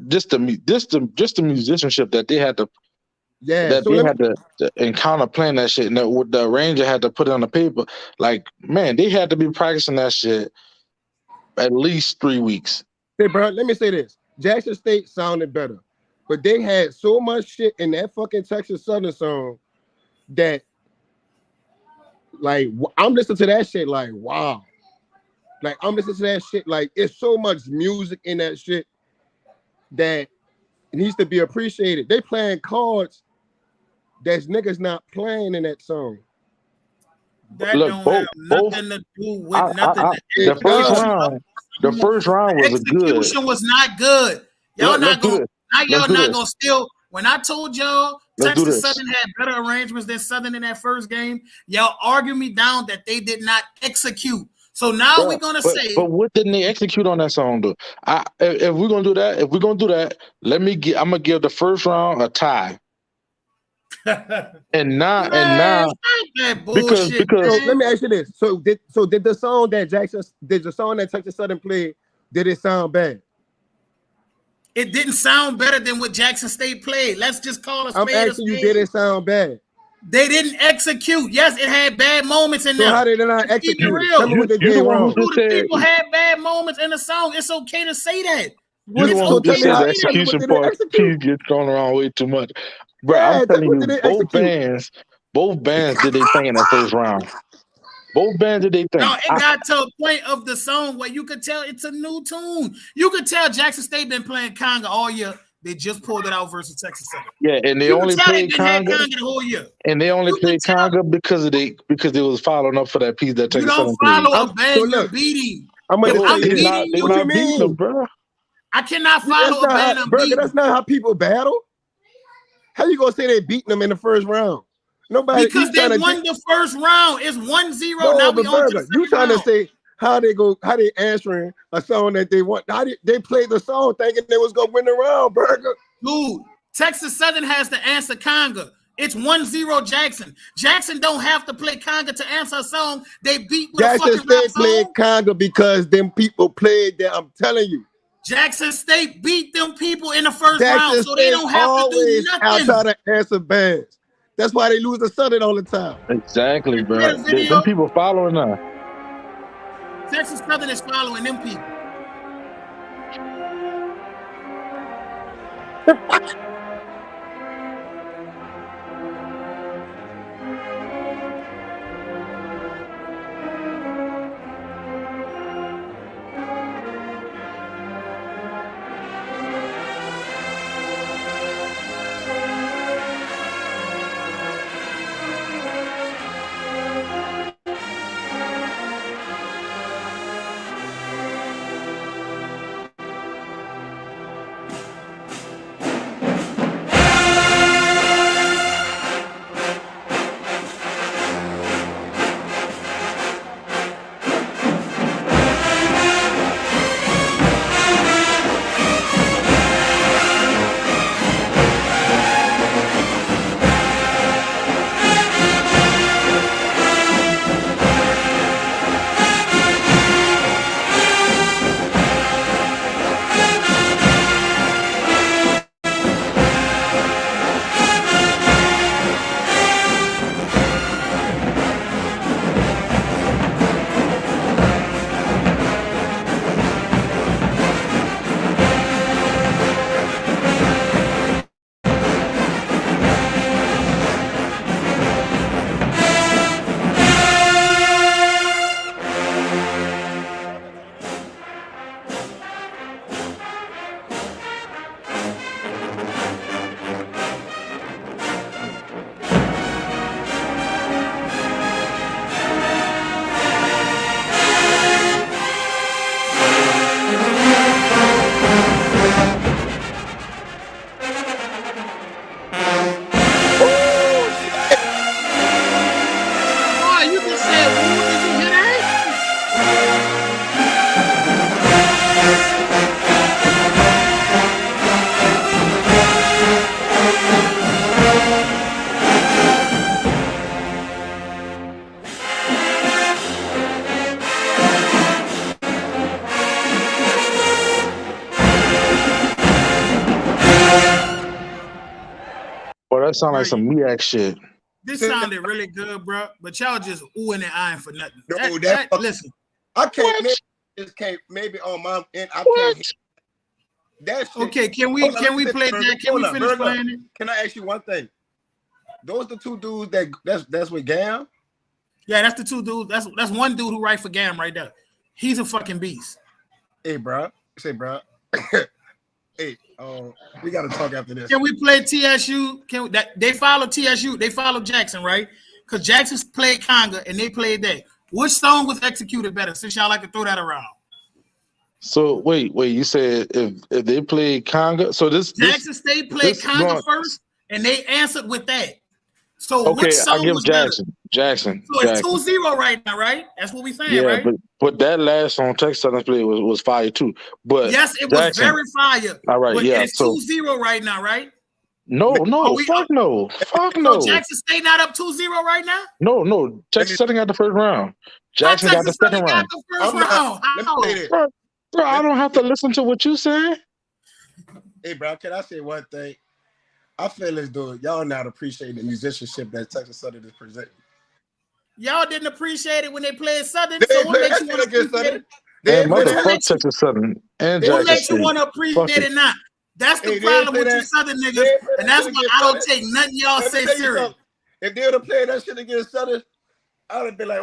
just the musicianship that they had to Yeah. So let me, had to encounter playing that shit, and the arranger had to put it on the paper. Like, man, they had to be practicing that shit at least 3 weeks. hey, bro, let me say this. Jackson State sounded better, but they had so much shit in that fucking Texas Southern song that, like, I'm listening to that shit like, wow. Like, I'm listening to that shit like, it's so much music in that shit that it needs to be appreciated. They playing chords that's niggas not playing in that song. That look, don't have both. nothing to do with nothing. The first round was a good. Execution was not good. Y'all Let's not do gonna this. now Let's y'all do not this. gonna steal. When I told y'all Let's do Texas this. Southern had better arrangements than Southern in that first game, y'all argue me down that they did not execute. So now we're gonna say, but what didn't they execute on that song though? If we're gonna do that, I'm gonna give the first round a tie. and now that bullshit. because So let me ask you this: did the song that Texas Southern played, did it sound bad? It didn't sound better than what Jackson State played. Let's just call a spade. I'm asking you, did it sound bad? They didn't execute. Yes, it had bad moments in there. So how did it not execute? Tell me what they did wrong. People had bad moments in the song. It's okay to say that. You're the one who just said the execution part. Cheese gets thrown around way too much, bro. I'm telling you, both bands did their thing in that first round. Both bands did their thing. No, it got to a point of the song where you could tell it's a new tune. You could tell Jackson State been playing conga all year. They just pulled it out versus Texas Southern. Yeah, and they only played conga the whole year. And they only played conga because they was following up for that piece that Texas Southern played. You don't follow a band, you're beating. I'm beating you. What you mean, them, bro? I cannot follow a band. That's not how people battle. How you gonna say they beating them in the first round? Nobody, because they won the first round. It's 1-0. No, now but Burger, you trying to say how they answering a song that they want? How they played the song thinking they was gonna win the round, Burger? Dude, Texas Southern has to answer conga. It's 1-0 Jackson. Jackson don't have to play conga to answer a song. They beat with Jackson State played conga because them people played that. I'm telling you. Jackson State beat them people in the first round, so they don't have to do nothing. Outside of answer bands. That's why they lose to Southern all the time. Exactly, bro. Them people following now. Texas Southern is following them people. That sound like some MEAC shit. This sounded really good, bro. But y'all just oohing and eyeing for nothing. Listen, I can't. Maybe on my end. I can't. That shit. Okay, can we play that? Can we finish playing it? Can I ask you one thing? Those the two dudes that's with Gam? Yeah, that's the two dudes. That's one dude who write for Gam right there. He's a fucking beast. Hey, bro. Say, bro. Hey, we gotta talk after this. Can we play TSU? They follow TSU? They follow Jackson, right? because Jackson played conga and they played that. Which song was executed better? Since y'all like to throw that around. So wait. You said if they played conga, so Jackson State played conga first, and they answered with that. So which song I give was Jackson. better? Jackson. So it's 2-0 right now, right? That's what we saying, right? but that last song Texas Southern played was fire too. But yes, it Jackson, was very fire. All right, but yeah. It's 2-0 right now, right? No, fuck no. So Jackson State not up 2-0 right now? No. Texas Southern got the first round. Jackson got the second round. Bro, I don't have to listen to what you say. Hey, bro, can I say one thing? I feel as though y'all not appreciating the musicianship that Texas Southern is presenting. Y'all didn't appreciate it when they played Southern. So what makes you want to appreciate it? And motherfuck Texas Southern and Jackson State. What makes you want to appreciate it not? That's the problem with you Southern niggas, and that's why I don't take nothing y'all say serious. If they would have played that shit against Southern, I would have been like,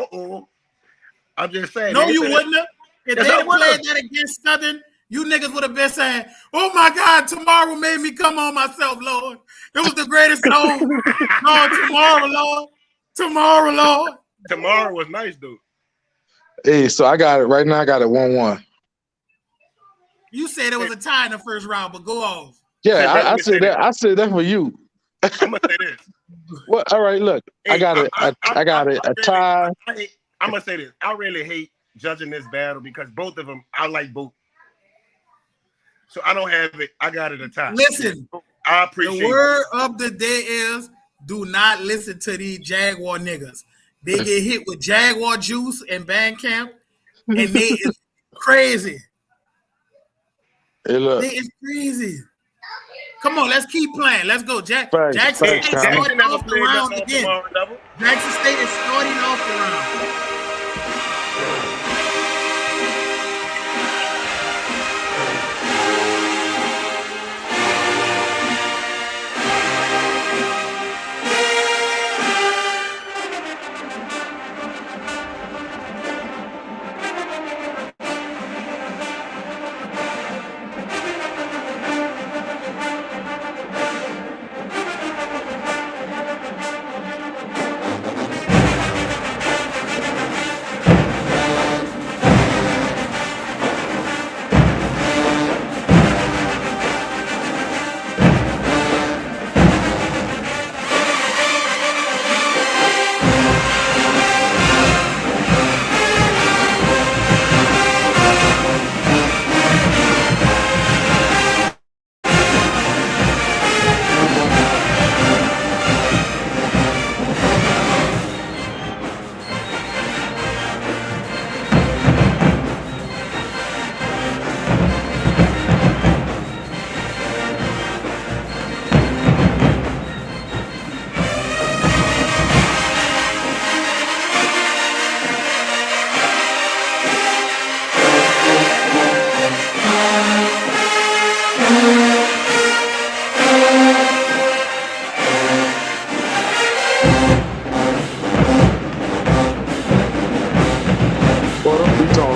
I'm just saying. No, you wouldn't have. If they had played that against Southern, you niggas would have been saying, "Oh my God, tomorrow made me come on myself, Lord. It was the greatest song." No, tomorrow, Lord. Tomorrow, Lord. Tomorrow was nice, dude. Hey, so I got it right now. I got it 1-1. You said it was a tie in the first round, but go on. Yeah, I said that. I said that for you. I'm gonna say this. Well, all right, look, hey, I got it. I got it. A tie. I'm gonna say this. I really hate judging this battle because both of them, I like both. So I don't have it. I got it a tie. Listen, I appreciate the word of the day is do not listen to these Jaguar niggas. They get hit with Jaguar juice and Bandcamp, and they is crazy. Hey, look. They is crazy. Come on, let's keep playing. Let's go. Jackson State starting off the round again. Jackson State is starting off the round.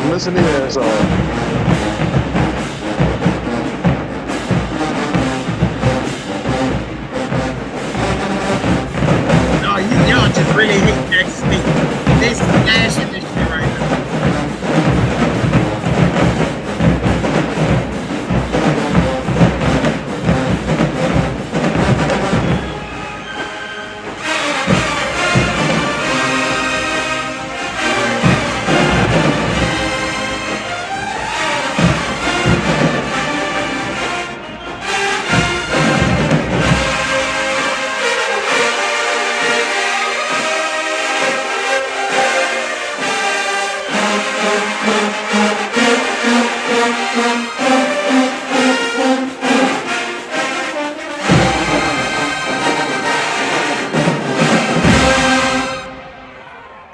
Listen to your ass off. No, y'all just really hate Texas State. They smashing this shit right now.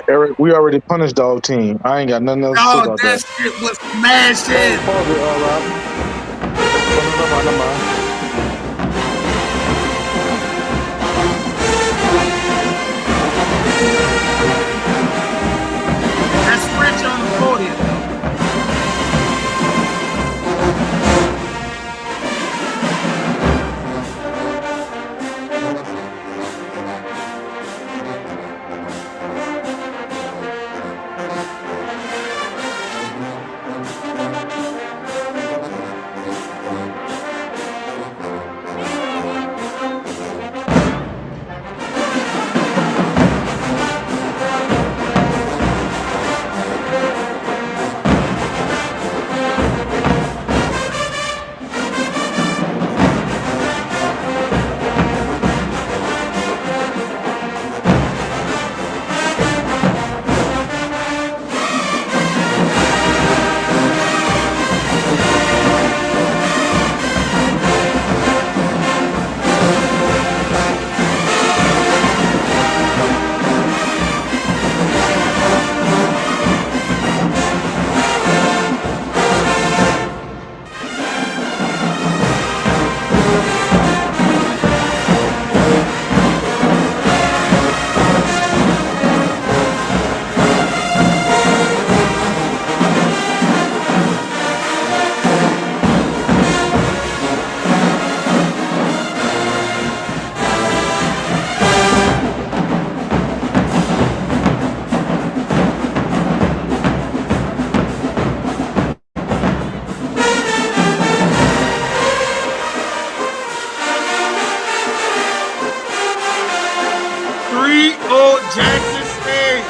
Eric, we already punished dog team. I ain't got nothing else to say about that. That shit was smashing. Pause it, Rob. Never mind. That's French on the podium. 3-0 Jackson State.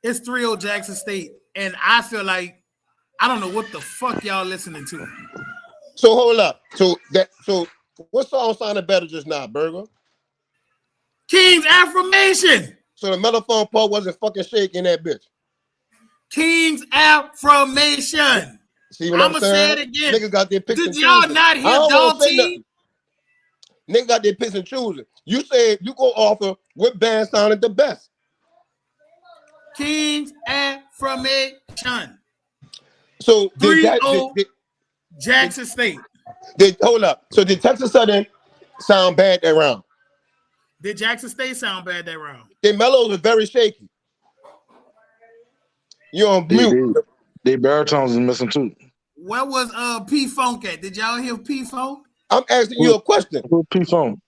It's 3-0 Jackson State, and I feel like I don't know what the fuck y'all listening to. So hold up. So what song sounded better just now, Burger? King's Affirmation. So the mellophone part wasn't fucking shaking that bitch. King's Affirmation. See what I'm saying? Say it again. Niggas got their picks Did and y'all choosing. not hear Dog Team? Niggas got their picks and choosing. You said you go off of what band sounded the best. King's Affirmation. So 3-0 Jackson State. Hold up. So did Texas Southern sound bad that round? Did Jackson State sound bad that round? Their mellows are very shaky. You on mute. They baritones is missing too. Where was P Funk at? Did y'all hear P Funk? I'm asking you a question. Who P Funk?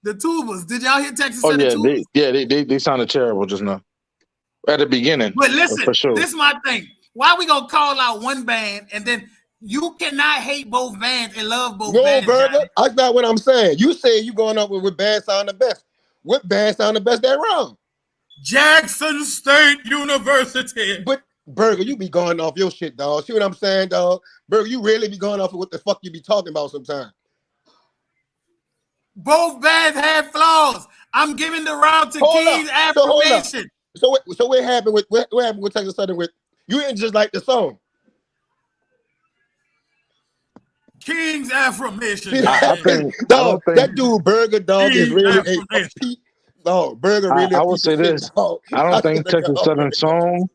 The tubas. Did y'all hear Texas Oh Southern tubas? They sounded terrible just now. At the beginning. But listen, for sure. This is my thing. Why we gonna call out one band and then you cannot hate both bands and love both bands? No, Burger. That's not what I'm saying. You say you going up with band sound the best. What band sound the best that round? Jackson State University. But Burger, you be going off your shit, dog. See what I'm saying, dog? Burger, you really be going off of what the fuck you be talking about sometimes. Both bands have flaws. I'm giving the round to King's Affirmation. So what happened with Texas Southern with you didn't just like the song? King's Affirmation. That dude Burger dog is really Burger really. I will say this. Dog. I don't think Texas Southern song.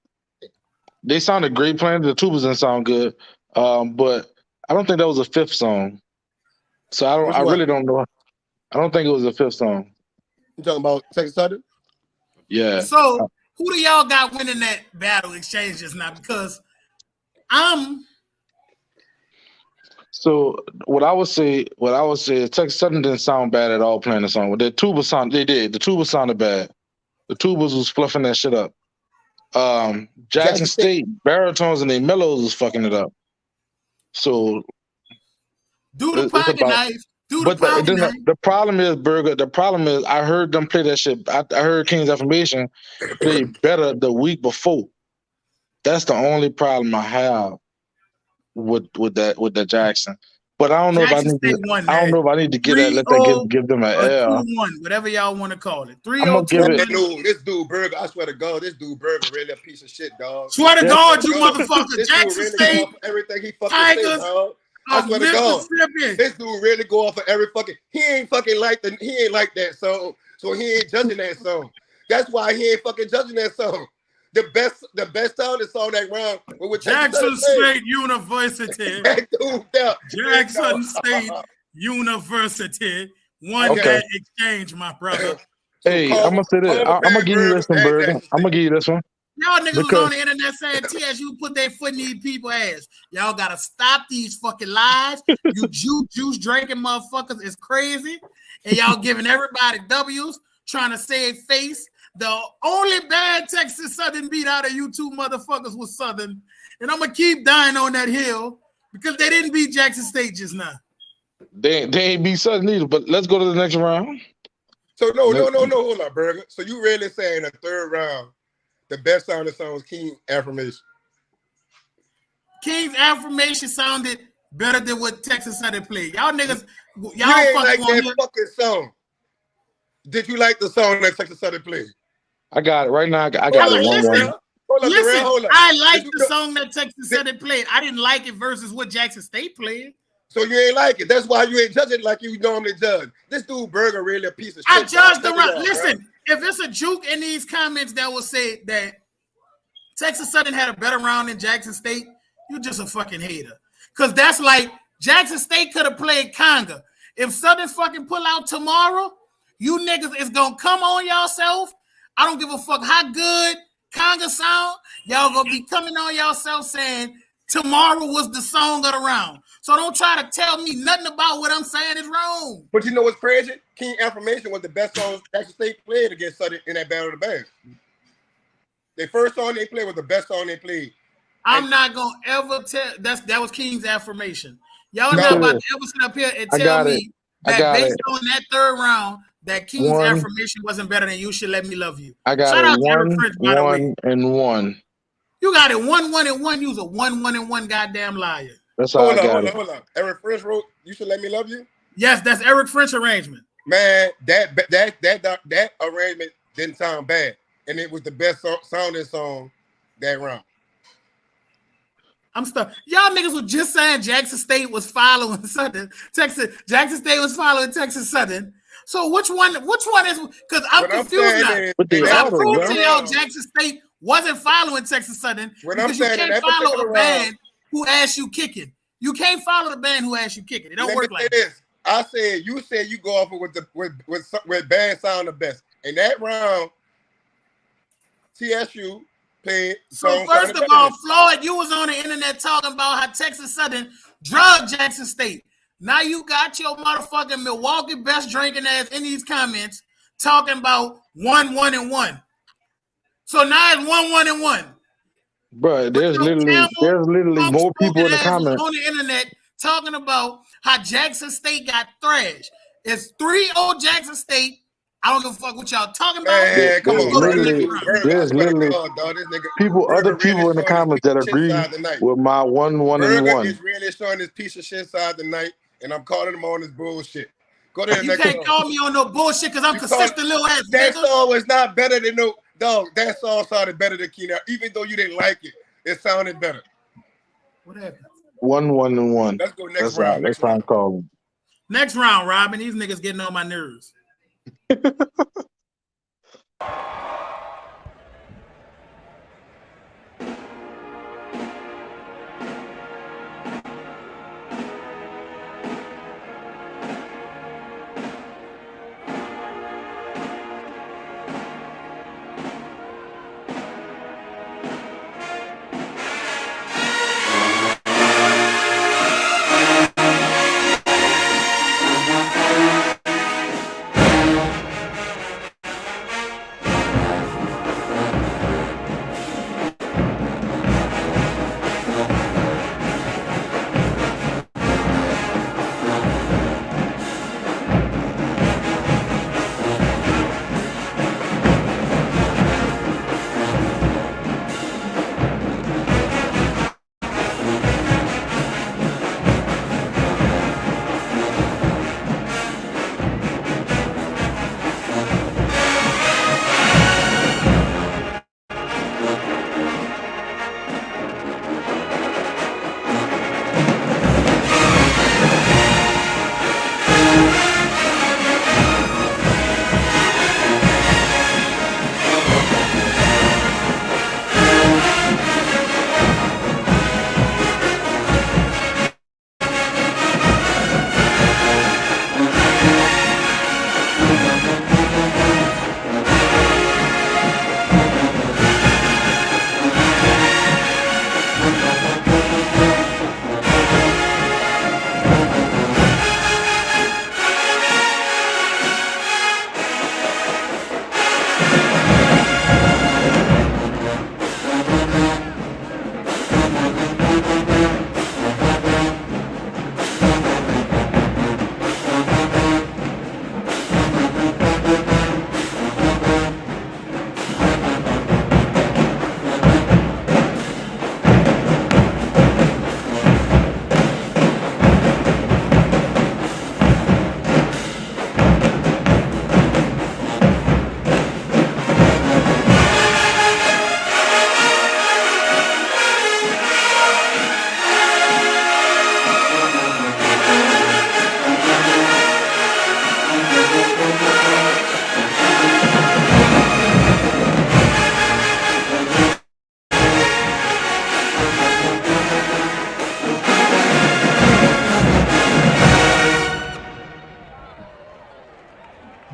They sounded great playing. The tubas didn't sound good, but I don't think that was a fifth song. So I really don't know. I don't think it was a fifth song. You talking about Texas Southern? Yeah. So who do y'all got winning that battle exchange just now? Because So what I would say is Texas Southern didn't sound bad at all playing the song. But the tuba sound, they did. The tuba sounded bad. The tubas was fluffing that shit up. Jackson State baritones and they mellows was fucking it up. So do the pocket knife. The problem is, Burger. The problem is, I heard them play that shit. I heard King's Affirmation play better the week before. That's the only problem I have with that Jackson. But I don't know if I need to. I don't know if I need to give them an L. 2-1, whatever y'all want to call it. 3-0. This dude Burger. I swear to God, this dude Burger really a piece of shit, dog. Swear to God, you motherfucker. Jackson State, everything he fucking Tigers, said, dog. I swear to God, this dude really go off of every fucking. He ain't like that song, so he ain't judging that song. That's why he ain't fucking judging that song. The best sound is on that round with Jackson State University. Jackson State University won that exchange, my brother. Hey, I'm gonna say this. I'm gonna give you this one, Bird. I'm gonna give you this one. Y'all niggas was on the internet saying TxSU put their foot in these people's ass. Y'all gotta stop these fucking lies. You juice drinking motherfuckers is crazy, and y'all giving everybody W's, trying to save face. The only bad Texas Southern beat out of you two motherfuckers was Southern, and I'm gonna keep dying on that hill because they didn't beat Jackson State just now. They ain't beat Southern either. But let's go to the next round. So no, hold up, Burger. So you really saying the third round? The best sounding song was King's Affirmation. King's Affirmation sounded better than what Texas Southern played. Y'all niggas, you ain't like that fucking song. Did you like the song that Texas Southern played? I got it right now. I got it. Listen, I like the song that Texas Southern played. I didn't like it versus what Jackson State played. So you ain't like it. That's why you ain't judging like you normally judge. This dude Burger really a piece of shit. I judged the round. Listen. If it's a juke in these comments that will say that Texas Southern had a better round than Jackson State, you're just a fucking hater. Because that's like Jackson State could have played Conga. If Southern fucking pull out tomorrow, you niggas is going to come on yourself. I don't give a fuck how good Conga sound. Y'all going to be coming on yourself saying Tomorrow was the song of the round. So don't try to tell me nothing about what I'm saying is wrong. But you know what's crazy? King Affirmation was the best song Jackson State played against Southern in that Battle of the Bands. The first song they played was the best song they played. I'm not gonna ever tell that was King's Affirmation. Y'all not about to ever sit up here and tell me that based on that third round that King's Affirmation wasn't better than You Should Let Me Love You. I got Shout it out to Eric French, by the way. 1-1. You got it 1-1-1. You was a 1-1-1 goddamn liar. That's how I got it. Hold on. Eric French wrote "You Should Let Me Love You." Yes, that's Eric French arrangement. Man, that arrangement didn't sound bad, and it was the best sounding song that round. I'm stuck. Y'all niggas were just saying Jackson State was following Southern. Jackson State was following Texas Southern. So which one is? Because I'm confused now. Because I proved to y'all Jackson State wasn't following Texas Southern because you can't follow a band who asked you kicking. You can't follow the band who asked you kicking. It don't work like that. I said you go off with band sound the best. In that round, TxSU played. So first of all, Floyd, you was on the internet talking about how Texas Southern drugged Jackson State. Now you got your motherfucking Milwaukee best drinking ass in these comments talking about 1-1-1. So now it's 1-1-1. Bro, there's literally more people in the comments on the internet talking about how Jackson State got thrashed. It's 3-0 Jackson State. I don't give a fuck what y'all talking about. Man, come on, there's literally other people in the comments that agree with my 1-1-1. Is really showing this piece of shit side tonight, and I'm calling him on this bullshit. Go to the next. You can't call me on no bullshit because I'm consistent little ass. That song was not better than no dog. That song sounded better than Keenan, even though you didn't like it. It sounded better. What happened? 1-1-1. Let's go next round. That's how I'm calling. Next round, Robin. These niggas getting on my nerves.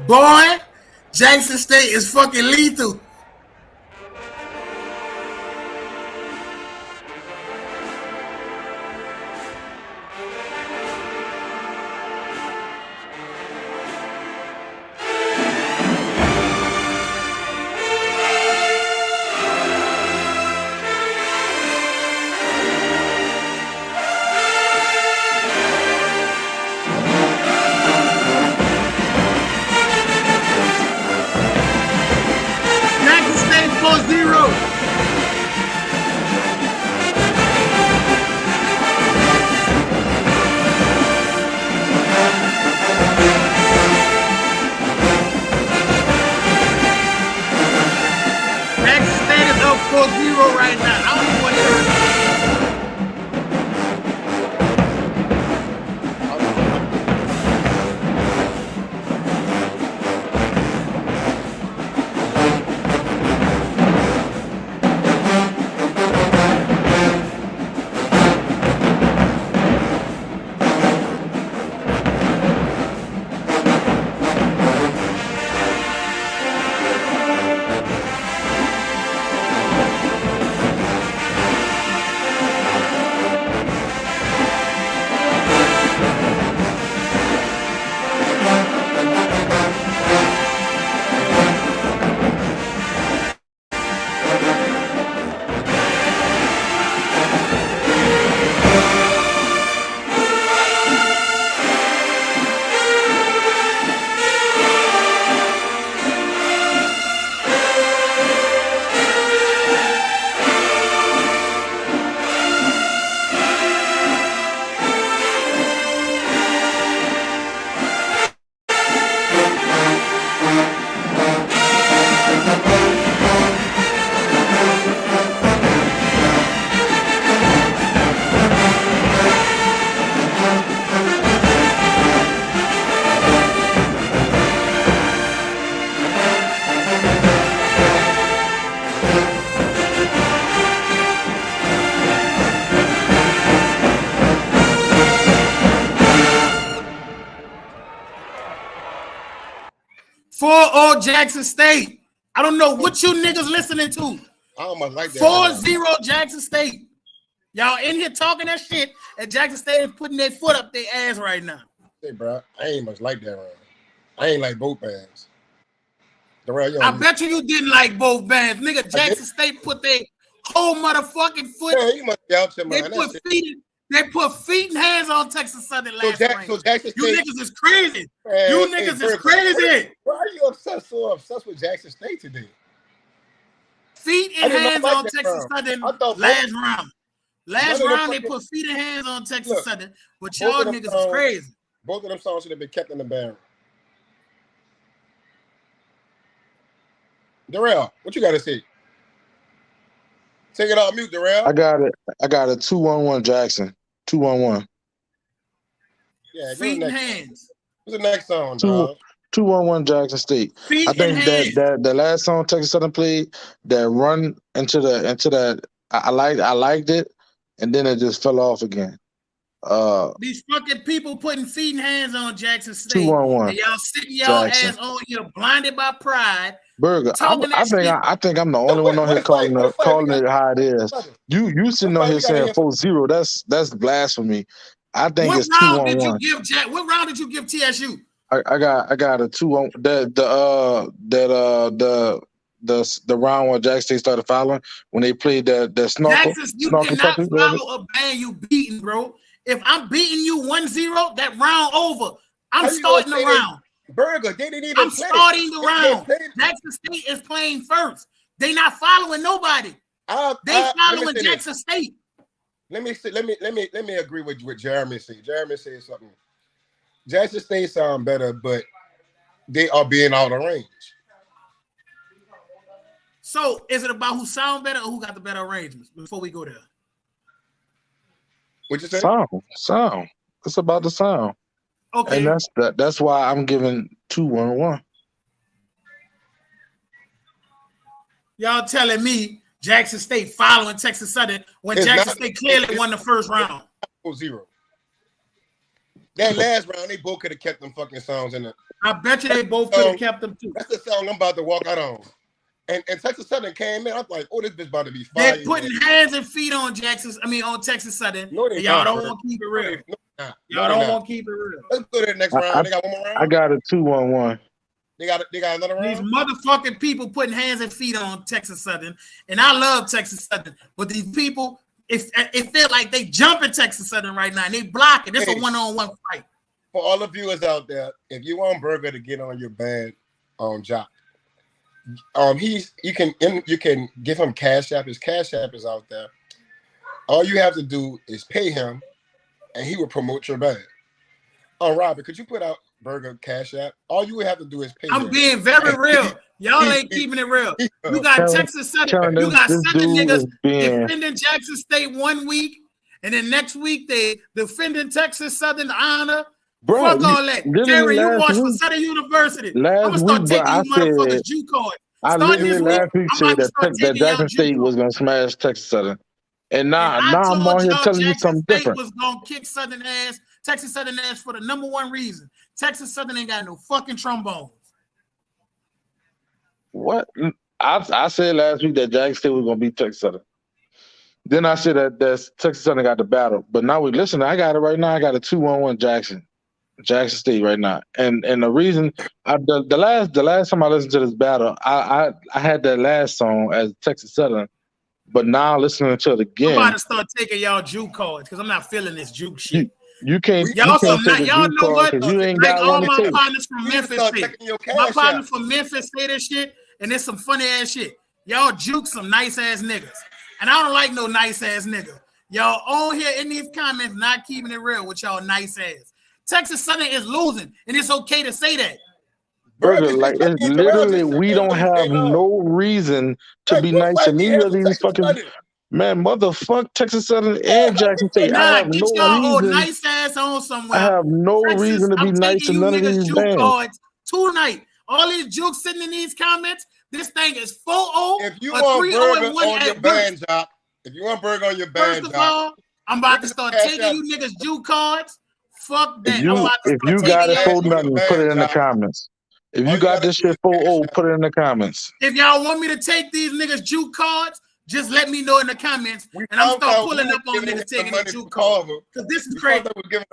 Boy, Jackson State is fucking lethal. 4-0 Jackson State. I don't know what you niggas listening to. I almost like that. 4-0 Jackson State. Y'all in here talking that shit, and Jackson State is putting their foot up their ass right now. Hey, bro, I ain't much like that round. I ain't like both bands. I bet you didn't like both bands. Nigga, Jackson State put their whole motherfucking foot. Yeah, you must be out your mind. They put feet and hands on Texas Southern last night. So Jackson State, you niggas is crazy. You niggas is crazy. Why are you so obsessed with Jackson State today? Feet and hands on Texas Southern last round. Last round, they put feet and hands on Texas Southern, but y'all niggas is crazy. Both of them songs should have been kept in the barrel. Darrell, what you got to say? Take it off mute, Darrell. I got it. I got a 2-1-1 Jackson. 2-1-1. Yeah, feet and hands. What's the next song, dog? 2-1-1 Jackson State. Feet I think that the last song Texas Southern played, that run into that, I liked it, and then it just fell off again. These fucking people putting feet and hands on Jackson State. 2-1-1. And y'all sitting y'all ass on here blinded by pride. Burger, I think I'm the only one on here calling it how it is. You sitting on here saying 4-0. That's blasphemy. I think it's 2-1-1. What round did you give TSU? I got a 2-1. The round where Jackson State started fouling when they played the snorkel. Jackson, you cannot follow a band you beating, bro. If I'm beating you 1-0, that round over. I'm starting the round. Burger, they didn't even I'm starting the round. Jackson State is playing first. They not following nobody. They following Jackson State. Let me agree with what Jeremy said. Jeremy said something. Jackson State sound better, but they are being out of range. So is it about who sound better or who got the better arrangements before we go there? What you say? Sound. It's about the sound. Okay. And that's why I'm giving 2-1-1. Y'all telling me Jackson State following Texas Southern when Jackson State clearly won the first round. 0-0. That last round, they both could have kept them fucking songs in it. I bet you they both could have kept them too. That's the song I'm about to walk out on. And Texas Southern came in. I'm like, oh, this bitch about to be fire. They're putting hands and feet on Texas Southern. No, y'all don't want to keep it real. Y'all don't want to keep it real. Let's go to the next round. They got one more round. I got a 2-1-1. They got another round. These motherfucking people putting hands and feet on Texas Southern, and I love Texas Southern, but these people, it feel like they jumping Texas Southern right now, and they blocking. It's a one-on-one fight. For all the viewers out there, if you want Burger to get on your band, Jock, you can give him Cash App. His Cash App is out there. All you have to do is pay him, and he will promote your band. Robert, could you put out Burger Cash App? All you would have to do is pay him. I'm being very real. Y'all ain't keeping it real. You got Texas Southern. You got 7 niggas defending Jackson State 1 week, and then next week they defending Texas Southern honor. Bro, fuck all that. Jerry, you watch for Southern University. I'm going to start taking you motherfuckers Jew cards. I literally last week said that Jackson State was going to smash Texas Southern. And now I'm on here telling you something different. Was going to kick Southern ass, Texas Southern ass for the number one reason. Texas Southern ain't got no fucking trombones. What? I said last week that Jackson State was going to beat Texas Southern. Then I said that Texas Southern got the battle. But now listen, I got it right now. I got a 2-1-1 Jackson State right now. And the reason the last time I listened to this battle, I had that last song as Texas Southern, but now listening to it again, I'm about to start taking y'all juke cards because I'm not feeling this juke shit. You can't. Y'all know what? You ain't like got all one my to partners from Memphis say. My partners from Memphis say this shit, and it's some funny ass shit. Y'all juke some nice ass niggas, and I don't like no nice ass nigga. Y'all on here in these comments not keeping it real with y'all nice ass. Texas Southern is losing, and it's okay to say that. Burger, like it's literally, we don't have no reason to be nice to neither of these fucking man, motherfuck Texas Southern and Jackson State. I have get y'all old nice ass on somewhere. I have no reason to be nice to none of these bands. Tonight, all these jokes sitting in these comments. This thing is 4-0. If you want Burger on your band, Jock. If you want Burger on your band, first of all, I'm about to start taking you niggas juke cards. Fuck that. If you got it, hold nothing. Put it in the comments. If All you you got gotta this do shit is 4 cash put it in the comments. If y'all want me to take these niggas juke cards, just let me know in the comments, We and I'm found start out pulling who up on was giving niggas him the taking the money juke for cards. Carver. Cause this is We crazy. found out was giving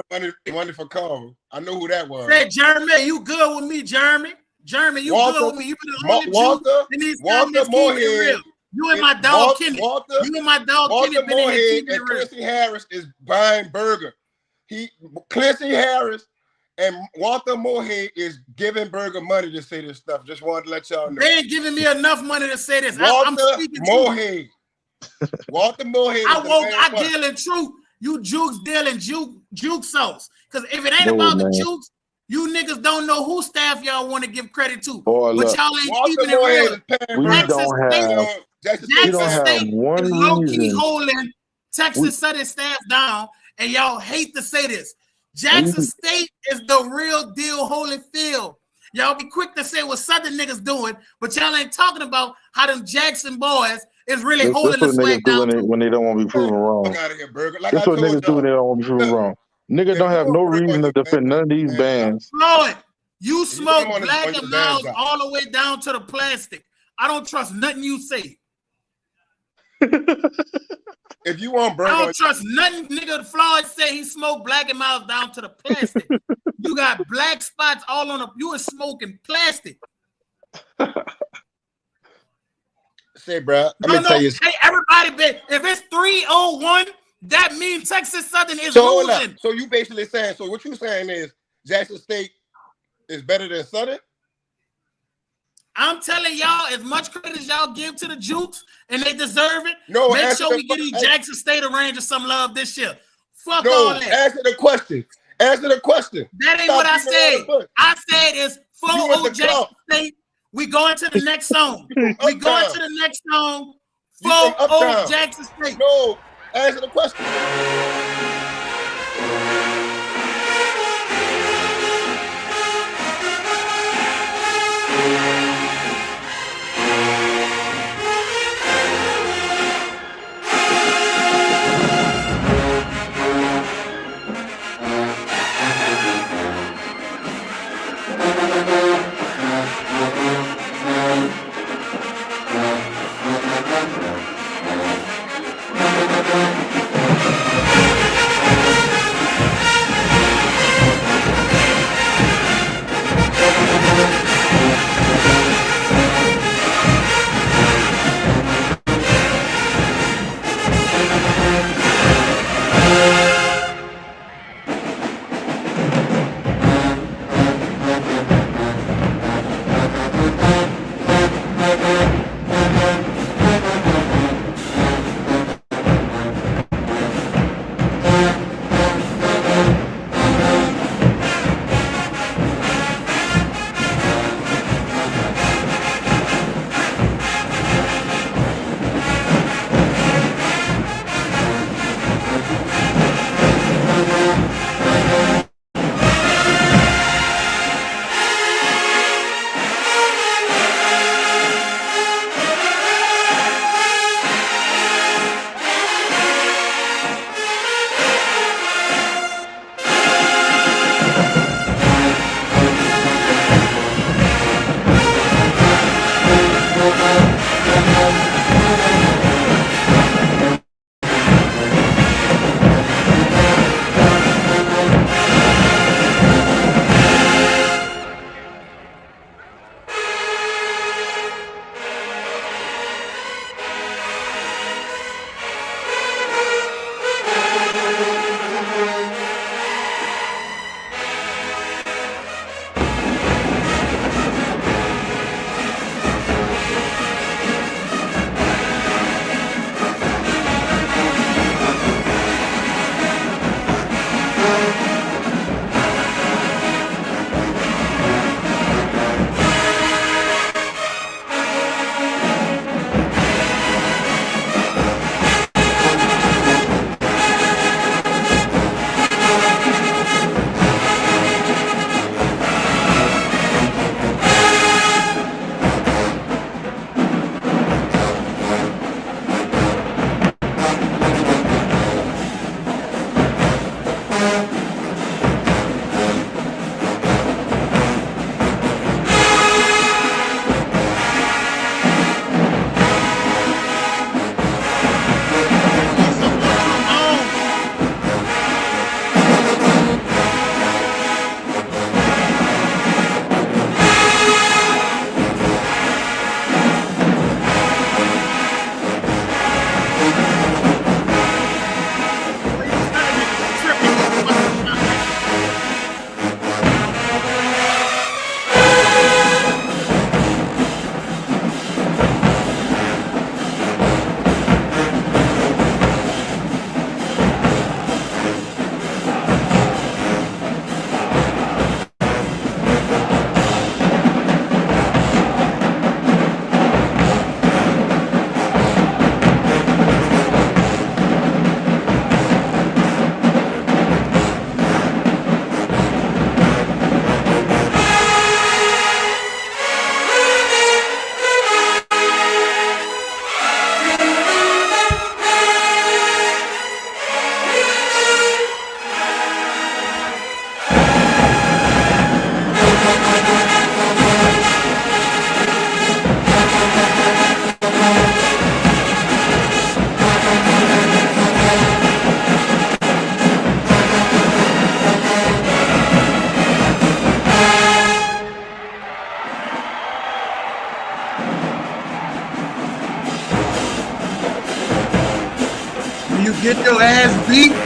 the money for Carver. I know who that was. Say, Jeremy, you good with me, Jeremy? Jeremy, you Walter, good with me? You been the only Walter, Jew in these Walter comments keeping it Moorhead. real. You and my dog Kenny. Walter, You and my dog Walter Kenny been in here Moorhead keeping it and real. Clancy Harris is buying Burger. Clancy Harris and Walter Moorhead is giving Burger money to say this stuff. Just wanted to let y'all know. They ain't giving me enough money to say this. I'm Walter speaking Moorhead. Walter Moorhead. I deal in truth. You jukes deal in juke sauce. Because if it ain't No, about man. the jukes, you niggas don't know who staff y'all want to give credit to. Boy, but look, y'all ain't Walter keeping it Moorhead real. is paying we Burger. don't have Jackson we don't Jackson have State one is low-key reason. holding Texas Southern staff down, and y'all hate to say this. Jackson State is the real deal Holyfield. Y'all be quick to say what Southern niggas doing, but y'all ain't talking about how them Jackson boys is really holding the swag down. When they don't want to be proven wrong. Fuck out of here, Burger. Like That's I what told niggas do when they don't want to be proven wrong. Niggas don't have no reason to defend none of these bands. Floyd, you smoke on Black your and band Miles side. all the way down to the plastic. I don't trust nothing you say. If you want Burger, I don't trust nothing nigga Floyd say he smoked Black and Miles down to the plastic. You got black spots all on the, you are smoking plastic. say, bro, I'm gonna tell you. Hey, everybody, if it's 301, that means Texas Southern is So losing. So you basically saying, so what you saying is Jackson State is better than Southern? I'm telling y'all, as much credit as y'all give to the Jukes, and they deserve it, no, make sure we give these Jackson State a range of some love this year. Fuck all that. Answer the question. Answer the question. That ain't what I said. I said it's 4-0 Jackson State. We going to the next song. We going to the next song. 4-0 Jackson State. No, answer the question.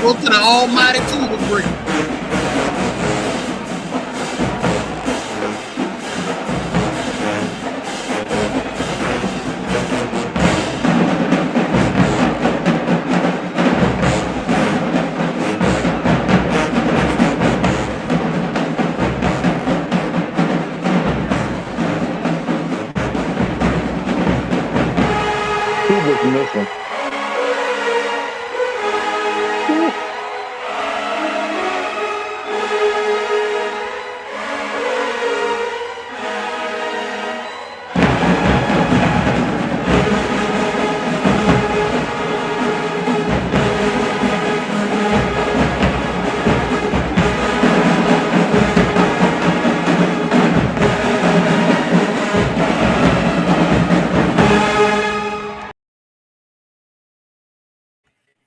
Go to the almighty tuba break. Tuba's missing.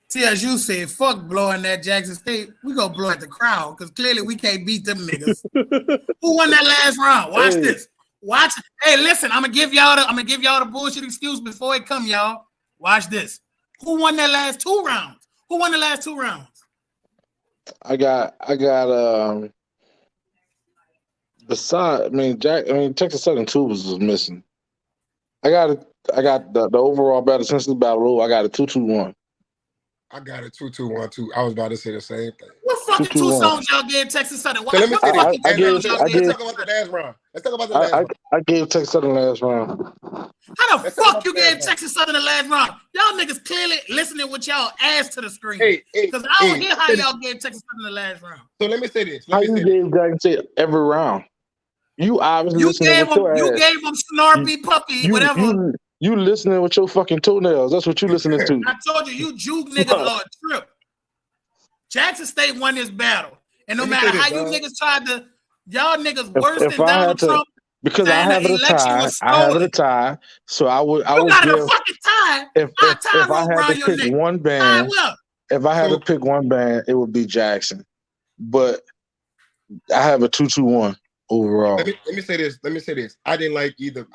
TxSU said, fuck blowing that Jackson State. We gonna blow at the crowd because clearly we can't beat them niggas. Who won that last round? Watch this. Watch. Hey, listen, I'm gonna give y'all the bullshit excuse before it come, y'all. Watch this. Who won that last 2 rounds? Who won the last 2 rounds? I got Texas Southern Tubas was missing. I got the overall battle since the battle. I got a 2-2-1. I got a 2-2-1 too. I was about to say the same thing. What fucking 2 songs y'all gave Texas Southern? So let me say Let's talk about the last round. Let's talk about the last round. I gave Texas Southern last round. How the fuck you gave Texas Southern the last round? Y'all niggas clearly listening with y'all ass to the screen. Because I don't hear how y'all gave Texas Southern the last round. So let me say this. How you gave Jackson State every round? You obviously listening with your ass. You gave them Snarpy Puppy, whatever. You listening with your fucking toenails. That's what you listening to. I told you juke niggas are a trip. Jackson State won this battle. And no matter how you niggas tried to, y'all niggas worse than Donald Trump. Because I have it a tie. So I would give a fucking tie. If I had to pick one band, it would be Jackson. But I have a 2-2-1 overall. Let me say this. I didn't like the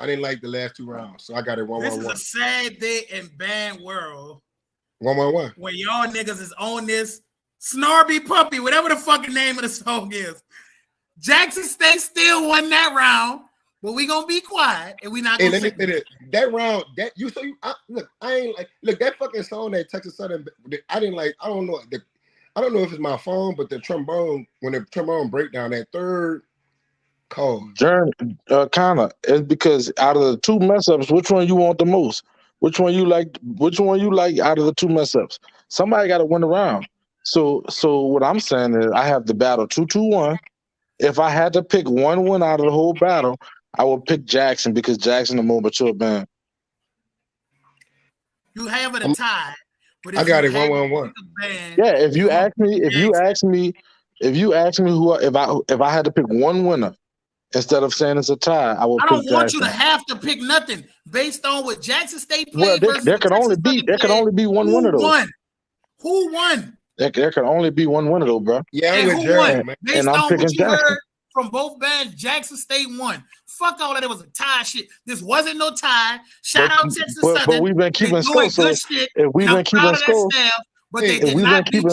last 2 rounds, so I got it 1-1-1. This is a sad day in band world. 1-1-1. When y'all niggas is on this Snarby Puppy, whatever the fucking name of the song is. Jackson State still won that round, but we gonna be quiet and we not gonna. Hey, let me say this. That round, that you so you I ain't like that fucking song that Texas Southern. I didn't like. I don't know if it's my phone, but the trombone breakdown, that third call. Kinda. It's because out of the 2 mess ups, which one you want the most? Which one you like out of the 2 mess ups? Somebody got to win the round. So what I'm saying is I have the battle 2-2-1. If I had to pick one win out of the whole battle, I would pick Jackson because Jackson the more mature band. You have it a tie. But I got it 1-1-1. Yeah, if you ask me who if I had to pick one winner instead of saying it's a tie, I would pick Jackson. I don't want you to have to pick nothing based on what Jackson State played. Well, there can only be one winner though. Who won? There can only be one winner though, bro. Yeah, I'm with Jerry, man. Based on what you heard from both bands, Jackson State won. Fuck all that. It was a tie shit. This wasn't no tie. Shout out Texas Southern. But we've been keeping score. So if we've been keeping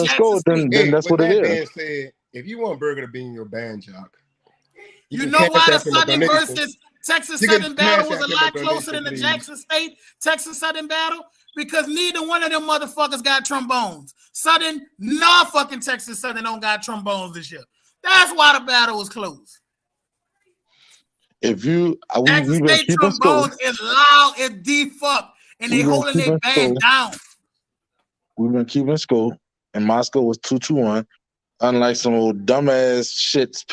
score, then that's what it is. Said, if you want Burger to be in your band, Jock, you know why the Southern versus Texas Southern battle was a lot closer than the Jackson State Texas Southern battle? Because neither one of them motherfuckers got trombones. Southern, fucking Texas Southern don't got trombones this year. That's why the battle was close. If you, Jackson State trombones is loud as D-fuck, and they holding their band down. We've been keeping score, and my score was 2-2-1. Unlike some old dumbass shit,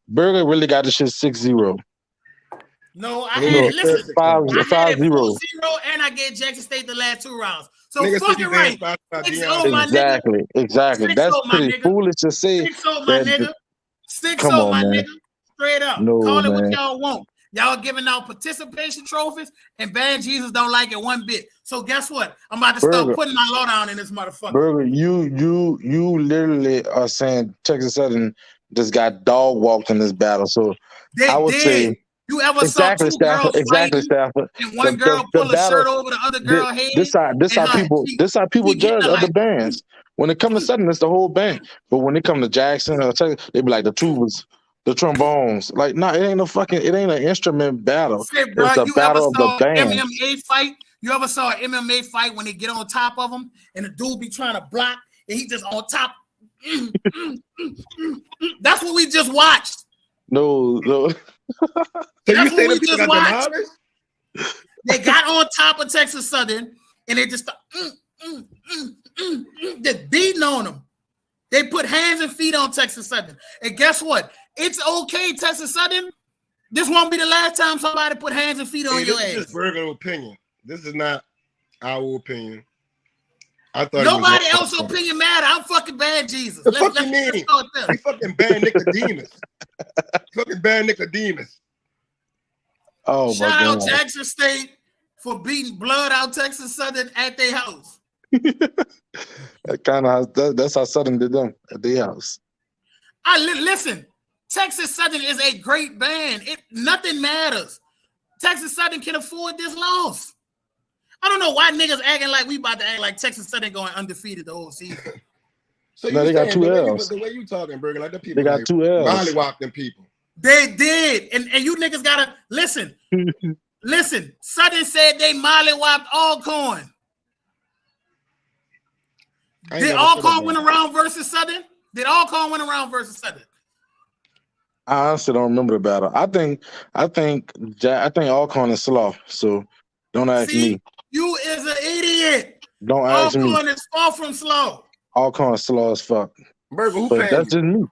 Burger really got the shit 6-0. No, I had it. Listen, 5-0, and I gave Jackson State the last 2 rounds. So nigga, fucking right. 6-0, my nigga. Exactly. That's pretty foolish to say. 6-0, my nigga. 6-0, my nigga. Straight up. Call it what y'all want. Y'all giving out participation trophies, and Band Jesus don't like it one bit. So guess what? I'm about to start putting my lowdown in this motherfucker. Burger, you literally are saying Texas Southern just got dog walked in this battle. So I would say. You ever saw 2 girls fighting, and one girl pull a shirt over the other girl's head? This how people judge other bands. When it comes to Southern, it's the whole band. But when it come to Jackson or Texas, they be like the tubas, the trombones. Like, nah, it ain't an instrument battle. Say, bro, It's a you ever battle of the saw band. MMA fight? You ever saw an MMA fight when they get on top of him and the dude be trying to block and he just on top? That's what we just watched. No. So That's you say what we the people just got watched. demolished? They got on top of Texas Southern and they just just beating on them. They put hands and feet on Texas Southern. And guess what? It's okay, Texas Southern. This won't be the last time somebody put hands and feet on your ass. This is just Burger opinion. This is not our opinion. I thought nobody else's opinion matter. I'm fucking bad, Jesus. The fuck you mean? You fucking bad Nicodemus. Fucking bad Nicodemus. Oh, shout out Jackson State for beating blood out Texas Southern at their house. That's how Southern did them at their house. Listen. Texas Southern is a great band. Nothing matters. Texas Southern can afford this loss. I don't know why niggas acting like we about to act like Texas Southern going undefeated the whole season. So no, they got 2 L's. The way you talking, Burger, like the people they got 2 L's. Mollywop them people. They did, and you niggas gotta listen. Listen, Southern said they mollywopped Alcorn. Did Alcorn win around versus Southern? Did Alcorn win around versus Southern? I honestly don't remember the battle. I think Alcorn is slow. So don't ask me. You is an idiot. Don't ask me. Alcorn is far from slow. Alcorn is slow as fuck. Burger, who but that's just me.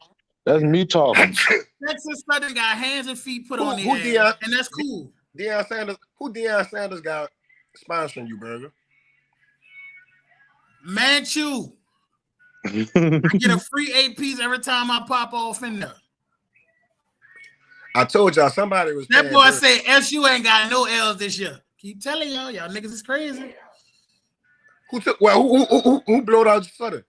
That's me talking. Texas Southern got hands and feet put on their ass, and that's cool. Deion Sanders. Who Deion Sanders got sponsoring you, Burger? Manchu. I get a free 8-piece every time I pop off in there. I told y'all somebody was. That boy said SU ain't got no L's this year. Keep telling y'all niggas is crazy. Who blowed out Southern?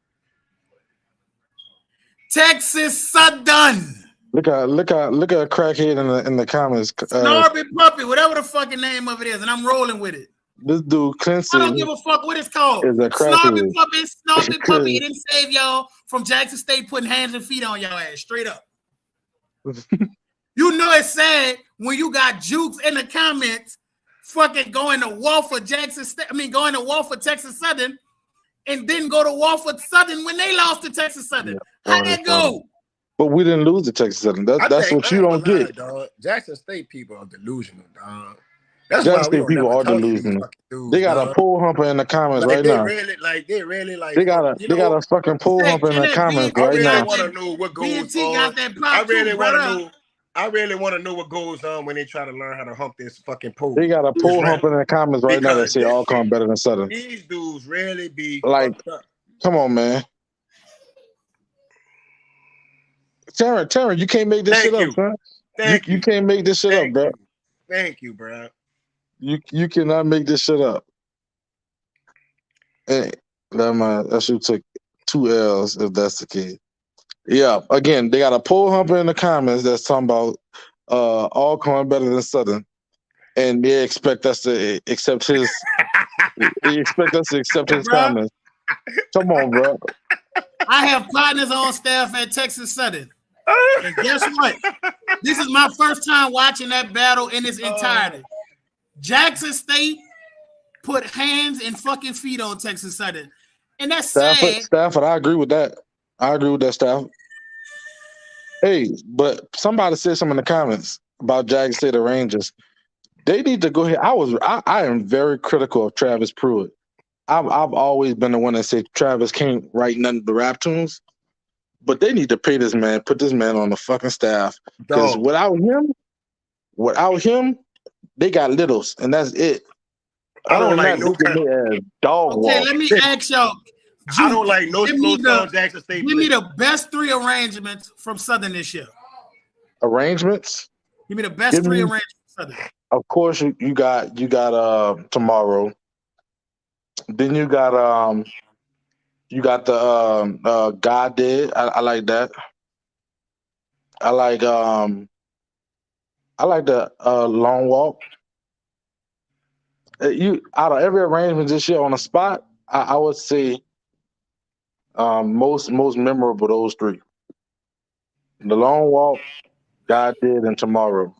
Texas Southern. Look at a crackhead in the comments. Snarby Puppy, whatever the fucking name of it is, and I'm rolling with it. This dude, Clinton, I don't give a fuck what it's called. Snarby Puppy. It didn't save y'all from Jackson State putting hands and feet on y'all ass. Straight up. You know it's sad when you got Jukes in the comments fucking going to war for Jackson State. I mean, going to war for Texas Southern and didn't go to war for Southern when they lost to Texas Southern. Yeah, how'd that go? But we didn't lose to Texas Southern. That's what you don't get. Dog. Jackson State people are delusional, dog. That's Jackson State people are delusional. They got a pole humper in the comments right now. They got a fucking pole humper in the comments right now. I really want to know what goes on. I really want to know what goes on when they try to learn how to hump this fucking pole. They got a pole humper in the comments right now that say Alcorn better than Southern. These dudes really be like, come on, man. Taryn, you can't make this shit up, bro. You can't make this shit up, bro. Thank you, bro. You cannot make this shit up. Hey, that should took 2 L's if that's the case. Yeah, again, they got a pole humper in the comments that's talking about Alcorn better than Southern, and they expect us to accept his. They expect us to accept his comments. Come on, bro. I have partners on staff at Texas Southern, and guess what? This is my first time watching that battle in its entirety. Jackson State put hands and fucking feet on Texas Southern, and that's sad. Stafford, I agree with that. I agree with that, Stafford. Hey, but somebody said something in the comments about Jackson State or Rangers. They need to go ahead. I am very critical of Travis Pruitt. I've always been the one that said Travis can't write nothing but rap tunes, but they need to pay this man, put this man on the fucking staff. Because without him, they got Littles, and that's it. I don't like no kind of dog walk. Okay, let me ask y'all. I don't like no song Jackson State. Give me the best 3 arrangements from Southern this year. Arrangements? Give me the best 3 arrangements from Southern. Of course, you got Tomorrow. Then you got the God Did. I like that. I like the Long Walk. You out of every arrangement this year on the spot, I would say Most memorable, those three: The Long Walk, God Did, and Tomorrow.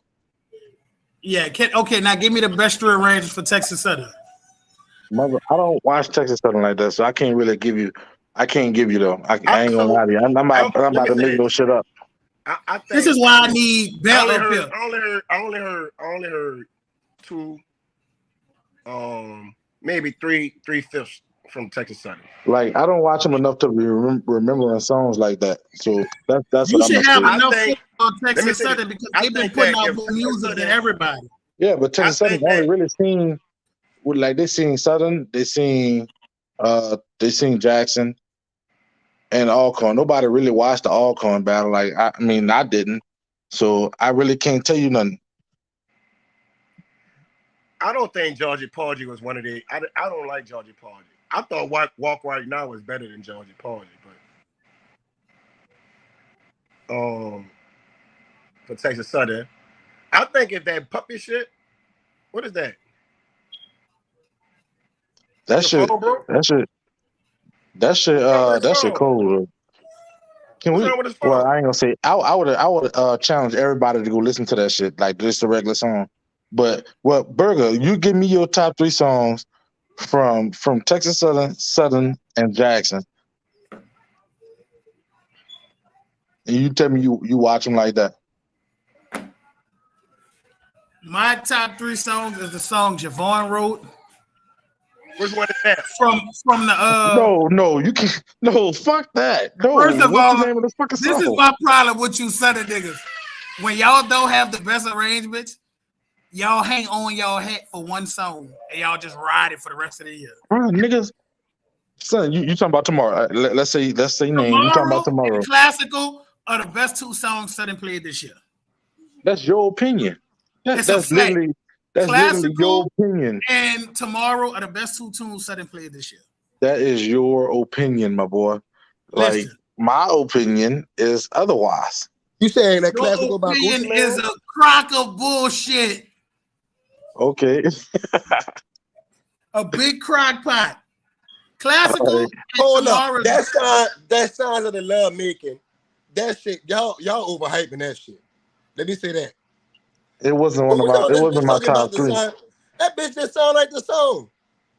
Yeah. Okay. Now give me the best three arrangements for Texas Southern. I don't watch Texas Southern like that, so I can't really give you. I can't give you though. I ain't gonna So lie to you. I'm let about me to say make no this. shit up. I This think is why I need Bell up here. I only heard two, maybe three-fifths from Texas Southern. Like I don't watch them enough to be remembering songs like that. So that's what You I'm should gonna have say. enough think- on let me Texas say this. Southern because I they've been think putting that out if more Texas music than Southern- everybody. Yeah, but Texas Southern think only that- really sing with like they sing Southern, they sing Jackson and Alcorn. Nobody really watched the Alcorn battle. Like I mean, I didn't. So I really can't tell you nothing. I don't think Georgie Porgy was one of the. I don't like Georgie Porgy. I thought Walk Right Now was better than Georgie Porgy, but for Texas Southern, I think if that puppy shit, what is that? That Your shit, phone, bro? that shit cool. Can What's we? wrong with his Well, phone? I ain't gonna say. I would challenge everybody to go listen to that shit, like just a regular song. But Burger, you give me your top three songs from Texas Southern, and Jackson, and you tell me you watch them like that. My top three songs is the song Javon wrote. Which one is that? From the No, you can't. No, fuck that. No, First of what's all, the name of the fucking this song? is my problem with you Southern niggas. When y'all don't have the best arrangements, y'all hang on y'all hat for one song and y'all just ride it for the rest of the year. Niggas, son, you talking about tomorrow? Let's say name. You talking about tomorrow? And Classical are the best two songs Southern played this year. That's your opinion. It's a That's fact. literally your opinion. And Tomorrow are the best two tunes Southern played this year. That is your opinion, my boy. Like Listen, my opinion is otherwise. You saying that your Classical by opinion Gucci Man? is a crock of bullshit. Okay. A big crock pot. Classical Right. and Hold Tomorrow. up. That sounds of the love making. That shit, y'all overhyping that shit. Let me say that. It wasn't one of my. It wasn't my top three. That bitch just sound like the song.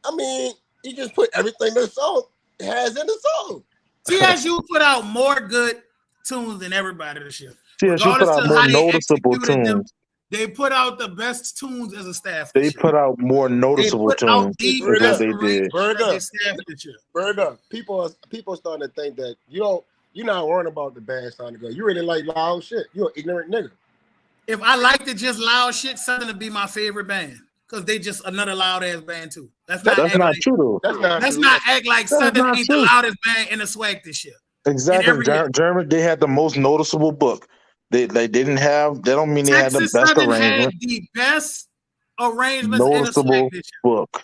I mean, you just put everything the song has in the song. TxSU put out more good tunes than everybody this year. TxSU put out more noticeable tunes. They put out the best tunes as a staff. They put out more noticeable tunes than what they did. Burger. People starting to think that you're not worrying about the bad sounding girl. You really like loud shit. You're an ignorant nigga. If I liked it just loud shit, Southern would be my favorite band. Because they just another loud ass band too. That's not true though. Let's not act like Southern ain't the loudest band in the swag this year. Exactly. German, they had the most noticeable book. They didn't have. That don't mean they had the best Southern arrangement. had the best arrangements noticeable in the swag this year. Book.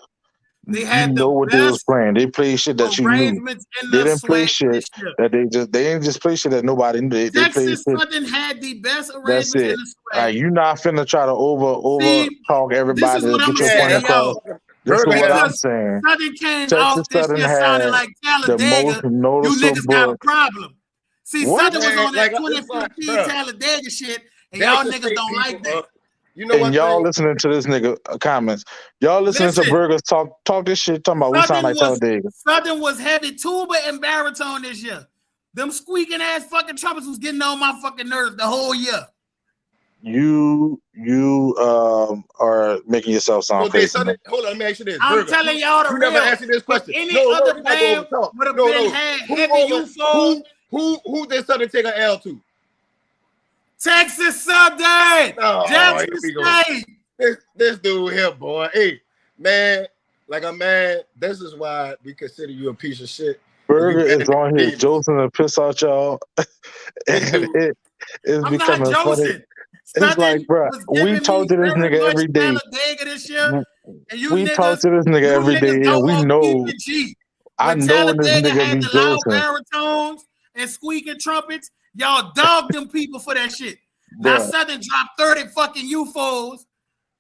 They had you know what they was playing. They played shit that you knew. They didn't play shit that they didn't just play shit that nobody knew. They Texas played Southern had the best That's arrangements it. in the swag. Like you not finna try to over talk everybody to get your point across. This is what I'm saying. Southern came Texas out this Southern year sounding like Talladega. The most You niggas got a book. problem. See, What? Southern was on that 2015 Talladega shit, and y'all niggas don't like that. You know and what? Y'all listening to this nigga comments. Y'all listening to Burgers talk this shit, talking about we sound like Talladega. Southern was heavy tuba and baritone this year. Them squeaking ass fucking trumpets was getting on my fucking nerves the whole year. You are making yourself sound crazy. Hold on, let me ask you this. I'm telling y'all the real. You never asked me this question. Any other band would have been had heavy UFOs. Who did Southern take an L to? Texas Southern. Jackson State. This dude here, boy. Hey, man, this is why we consider you a piece of shit. Burger is on here josing to piss out y'all. It's becoming funny. It's like, bro, we talk to this nigga every day. We talk to this nigga every day, and we know. I know when this nigga be loud baritones and squeaking trumpets. Y'all dog them people for that shit. Now Southern dropped 30 fucking UFOs,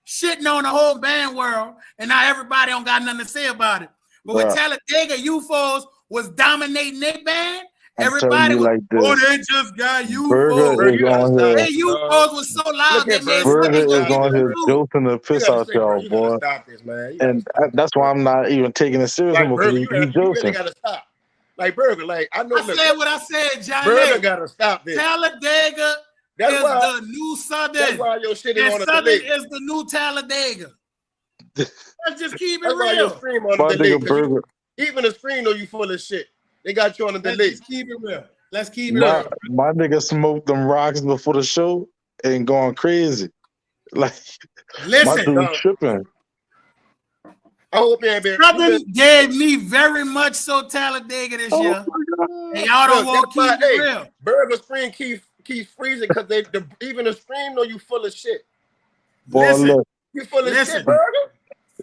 shitting on the whole band world, and now everybody don't got nothing to say about it. But with Talladega UFOs was dominating their band, I'm telling everybody you was, like oh, this. they just got you Burger folks. is on here. Their you folks was so loud Look they at made Burger. Sway Burger go is get on the here food. joking the You piss gotta out say, bro, y'all, you gotta boy. stop this, man. You gotta And stop that's why I'm not even taking it serious like anymore Burger, because you he's really joking. gotta stop. Like Burger, like I know. I said what I said, John. Burger gotta stop this. Talladega That's is why. the new Southern. That's why your shit is And on the Southern delay. is the new Talladega. Let's just keep it That's why your real. stream on My the delay. nigga Burger. Even the screen know you full of shit. They got you on the Let's delay. just keep it real. Let's keep it My, real. my nigga smoked them rocks before the show and going crazy. Like, my Listen, dude tripping. I hope you ain't been. Southern gave me very much so Talladega this year. And y'all don't want to keep it real. Burger screen keeps freezing because even the screen know you full of shit. Boy, Listen, look, You full of Listen. shit, Burger.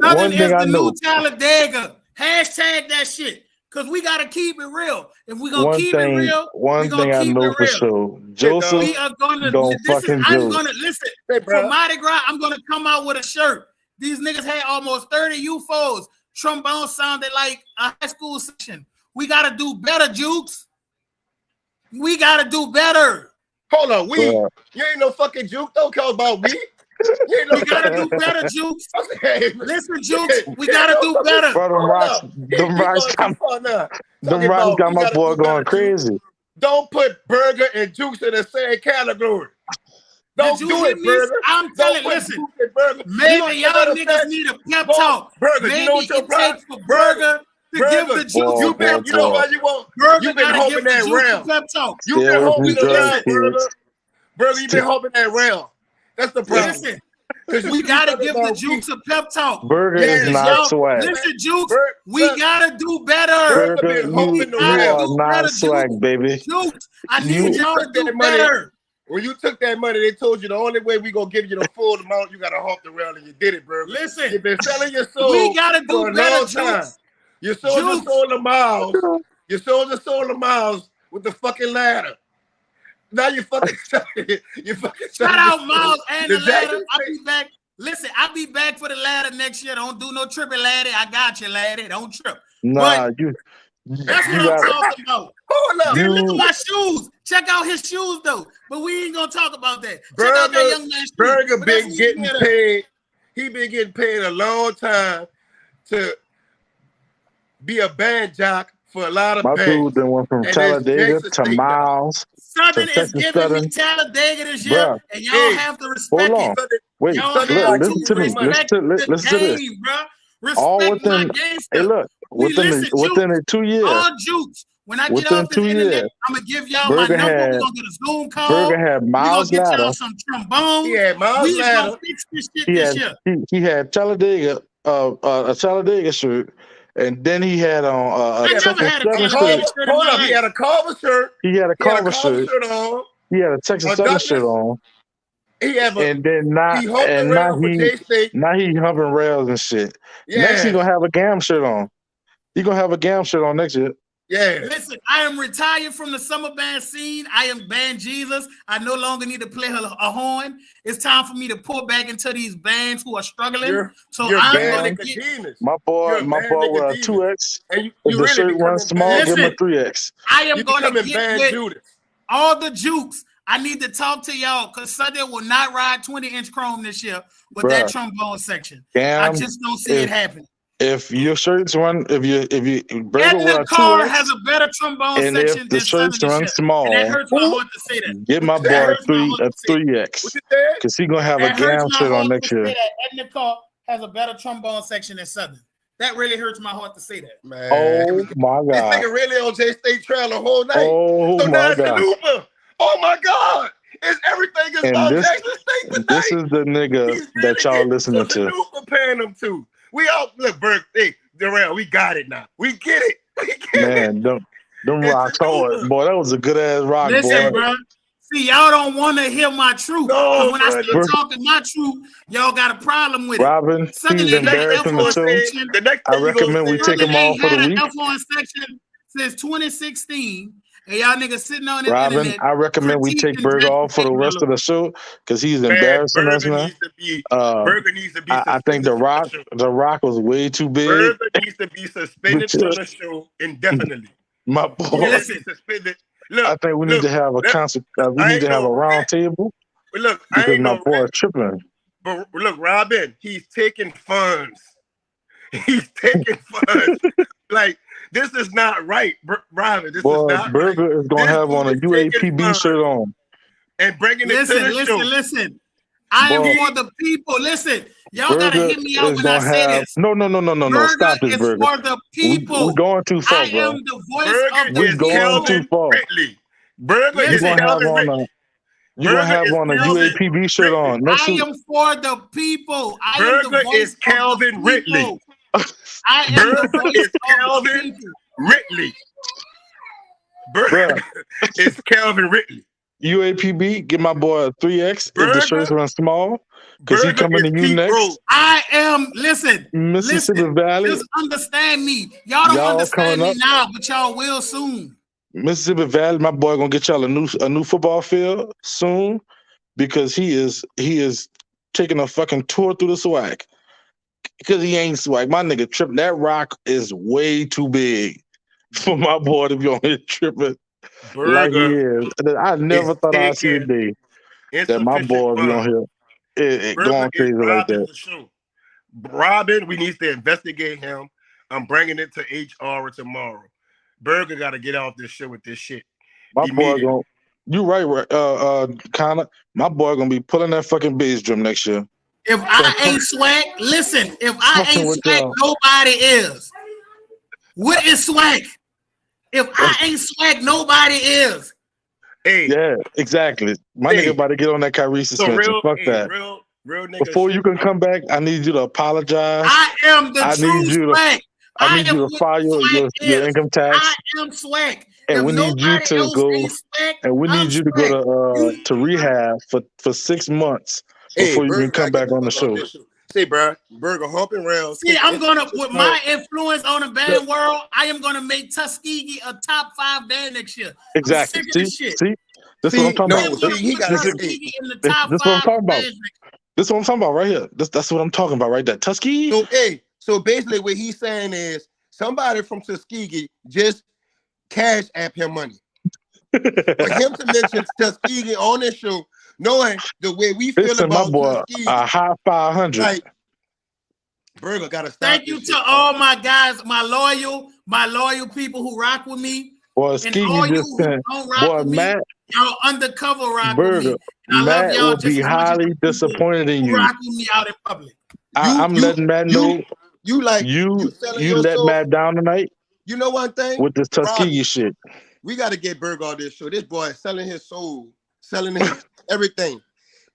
Southern one is thing I the know. new Talladega. Hashtag that shit. Because we got to keep it real. If we're going to keep it real, one we're going thing to I keep know it for real. sure. Joseph We are going to, don't fucking I'm joke. going to, listen, Hey, for bro. Mardi Gras, I'm going to come out with a shirt. These niggas had almost 30 UFOs. Trombone sounded like a high school session. We got to do better, Jukes. We got to do better. Hold on, we. Bruh. You ain't no fucking juke. Don't call about me. You ain't no. We got to do better, Jukes. Hey, Listen, Jukes, we got to do better. Bro, them rocks, them rocks got my boy going crazy. Don't put Burger and Juice in the same category. Don't Did you do hear it, me? Burger. I'm Don't telling, put listen, Juice and Burger. maybe y'all niggas need a pep talk. Burger, Maybe you know what your it takes for Burger to give the Jukes a pep you know talk. why you want Burger you've been gotta hoping give the that Jukes a round. pep talk. You've Stay been away hoping from drugs, around, Burger. kids. Burger, you've been hoping that round. That's the problem. Listen, 'Cause we you gotta talking give the about Jukes a pep talk. Burger is Yes, not Y'all, swag. listen, Jukes, Burger, we gotta do better. Burger Burger, been hoping you around. are not swag, baby. Jukes, I You- need y'all to took do that money. better. When you took that money, they told you the only way we gonna give you the full amount, you gotta hump the rail, and you did it, Burger. Listen, You've been selling your soul we gotta for do a better, long time. Jukes. You sold your Jukes. soul to Miles. You sold your soul to Miles with the fucking ladder. Now you fucking Shout out Miles and the ladder. Jackson I'll be back. Listen, I'll be back for the ladder next year. Don't do no tripping, laddie. I got you, laddie. Don't trip. Nah, That's what I'm talking about. Hold up. Then look at my shoes. Check out his shoes, though. But we ain't gonna talk about that. Check out that young man's shoes. Burger But that's been what getting we did. paid. He been getting paid a long time to be a band jock for a lot of my bands. dude then went from And it's Talladega Jason to State, Miles. Southern to is Texas giving me Southern. Talladega this year, Bruh. and y'all Hey, have to respect Hold on. it. Wait, Y'all look, have listen to to me. respect Listen the to this. game, bro. All Respect my within, gangster. hey, look, within the 2 years, All Jukes. When I get Within off this 2 internet, years, I'm gonna give y'all Burger my number. had- We're gonna get a Zoom call. Burger had We're gonna Miles get Ladder. y'all some trombones. He had Miles We just gonna Ladder. fix this shit He this had year. he had Talladega, a Talladega shirt, and then he had on I a never Texas had a Southern Talladega shirt. shirt in Hold my up. He life. had a Carver shirt. He had a He had a Carver Carver shirt. shirt on. He had a Texas A Southern Douglas. shirt on, He have a and then now he humped the and rail for J State. now he humping rails and shit. Next he Yeah. gonna have a Gam shirt on. He gonna have a Gam shirt on next year. Yeah. Listen, I am retired from the summer band scene. I am Band Jesus. I no longer need to play a horn. It's time for me to pull back into these bands who are struggling. You're I'm band going to get. Nicodemus. My boy You're a with a Nicodemus. 2X. And If you the really shirt becoming runs small, band. give him a Listen. 3X. I am You going to becoming get band with Judas. all the Jukes. I need to talk to y'all because Southern will not ride 20-inch chrome this year with that Bruh. trombone section. Gam, I just don't see it happening. if your shirts run, if you Burger Edna with a Carr 2X, has a better trombone and section if the than Southern shirts this run year. small, And that hurts my heart to say that. give my That boy hurts my heart a to say that. 3X. What you said? Because he gonna have a That hurts Gam my shirt on heart next to year. say that Edna Carr has a better trombone section than Southern. That really hurts my heart to say that. Man, Oh my this God. nigga really on J State Trail the whole night. Oh so now my it's an God. Uber. Oh my God. It's everything is And about this- Jackson State tonight. This is the nigga He's that y'all getting listening so to. Uber paying him to. We all look, Burke. Hey, Darrell, we got it now. We get it. We get it. Man, them It's rocks an hard. Uber. Boy, that was a good ass rock, Listen, boy. bro. See, y'all don't want to hear my truth. No, 'Cause when I brother. start talking my truth, y'all got a problem with it. Robin, Southern he's ain't got an embarrassing the F1 show. section. The next I thing you gonna recommend we say, take him Southern off ain't for the had an week. F1 section since 2016. And y'all niggas sitting on the Robin, internet. I recommend we take critiquing Burger Jackson off for the rest of the show because he's embarrassing us now. Burger needs to be I think suspended. the Rock was way too big. Burger needs to be suspended from the show indefinitely. My boy, Listen. Suspended. Look, I think we need to have a we need to have a round table. But look, because my boy tripping. But look, Robin, he's taking funds. He's taking funds. Like, this is not right, Robin. This is not Burger right. is gonna have on a UAPB shirt on and bringing it to the show. Listen. I am for the people. Listen, y'all gotta hear me out when I say this. No. Stop this, Burger. For the people. We're going too far, bro. I am the voice of the We're going too far. Burger is Calvin Ridley. You're gonna have on a UAPB shirt on. I am for the people. Burger is Calvin Ridley. Burger is Calvin Ridley. Burger is Calvin Ridley. UAPB, give my boy a 3X if the shirts run small. Because he's coming to you next. I am, Mississippi Valley. Just understand me. Y'all don't understand me now, but y'all will soon. Mississippi Valley, my boy gonna get y'all a new football field soon because he is taking a fucking tour through the swag. Because he ain't swag. My nigga tripping. That rock is way too big for my boy to be on here tripping like he is. I never thought I'd see a day that my boy be on here going crazy like that. Robin, we need to investigate him. I'm bringing it to HR tomorrow. Burger got to get off this shit with this shit. My boy gonna. You right, Connor. My boy gonna be pulling that fucking bass drum next year. If I ain't swag, listen. If I ain't swag, nobody is. What is swag? If I ain't swag, nobody is. Hey, yeah, exactly. My nigga about to get on that Kyrie suspension. Fuck that. Real nigga. Before you can come back, I need you to apologize. I am the true swag. I need you to file your income tax. I am swag. And we need you to go. And we need you to go to rehab for 6 months before you can come back on the show. See, bro, Burger humping around. See, I'm gonna with my influence on the band world. I am gonna make Tuskegee a top 5 band next year. Exactly. See, this is what I'm talking about. This is what I'm talking about. This is what I'm talking about right here. That's what I'm talking about right there. Tuskegee. So basically, what he's saying is somebody from Tuskegee just cash app him money. For him to mention Tuskegee on this show, knowing the way we feel about my boy, Tuskegee, a high 500. Like, Burger gotta stop. Thank you to all my guys, my loyal people who rock with me. Boy, Skeegee just said, boy, Matt, y'all undercover rock Burger, with me. Matt will be highly disappointed in you. Rock with me out in public. I'm letting Matt know. You let soul. Matt down tonight. You know one thing with this Tuskegee shit. We got to get Burger on this show. This boy is selling his soul, selling his everything.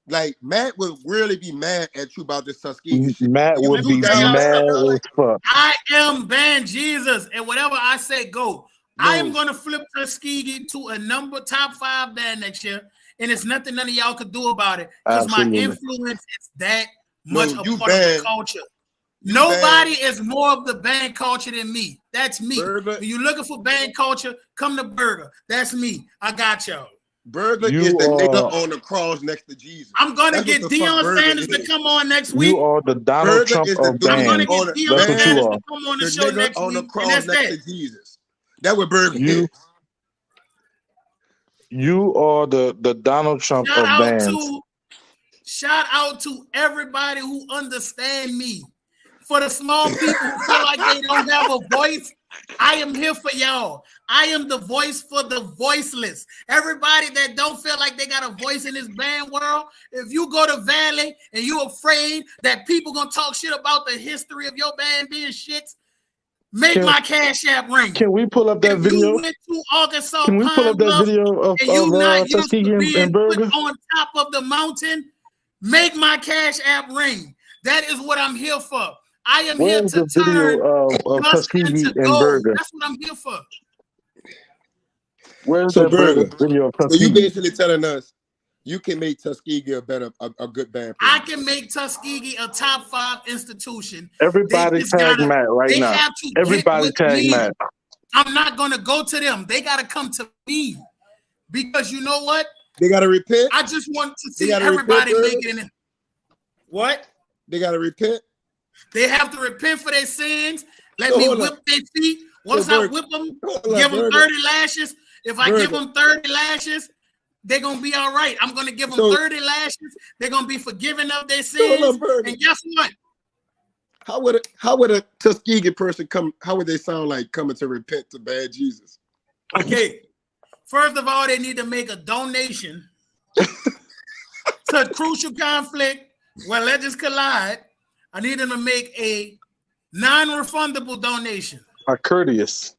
Like, Matt would really be mad at you about this Tuskegee shit. Matt would be mad as fuck. I am Band Jesus, and whatever I say, go. No. I am gonna flip Tuskegee to a top 5 band next year, and it's nothing none of y'all could do about it because my influence is that much a part of the culture. Nobody is more of the band culture than me. That's me. Burger. When you're looking for band culture, come to Burger. That's me. I got y'all. Burger is the nigga on the cross next to Jesus. I'm gonna get Deion Sanders to come on next week. You are the Donald Trump of band. I'm gonna get Deion Sanders to come on the show next on week. The cross next to Jesus. That what Burger is. You are the Donald Trump of bands. Shout out to everybody who understand me. For the small people who feel like they don't have a voice, I am here for y'all. I am the voice for the voiceless. Everybody that don't feel like they got a voice in this band world, if you go to Valley and you're afraid that people gonna talk shit about the history of your band being shit, make my Cash App ring. Can we pull up that video? You went to Arkansas, can we pull up that video of Tuskegee and Burger on top of the mountain? Make my Cash App ring. That is what I'm here for. I am here to turn of Tuskegee and Burger. That's what I'm here for. Where's the video of Tuskegee? So you basically telling us you can make Tuskegee a good band. I can make Tuskegee a top 5 institution. Everybody tag Matt right now. Everybody tag Matt. I'm not going to go to them. They got to come to me. Because you know what? They got to repent. I just want to see everybody make it in. What? They got to repent. They have to repent for their sins. Let me whip their feet. Once I whip them, give them 30 lashes. If I give them 30 lashes, they're going to be all right. I'm going to give them 30 lashes. They're going to be forgiven of their sins. And guess what? How would a Tuskegee person come? How would they sound like coming to repent to bad Jesus? Okay. First of all, they need to make a donation to Crucial Conflict where Legends Collide. I need them to make a non-refundable donation. A courteous,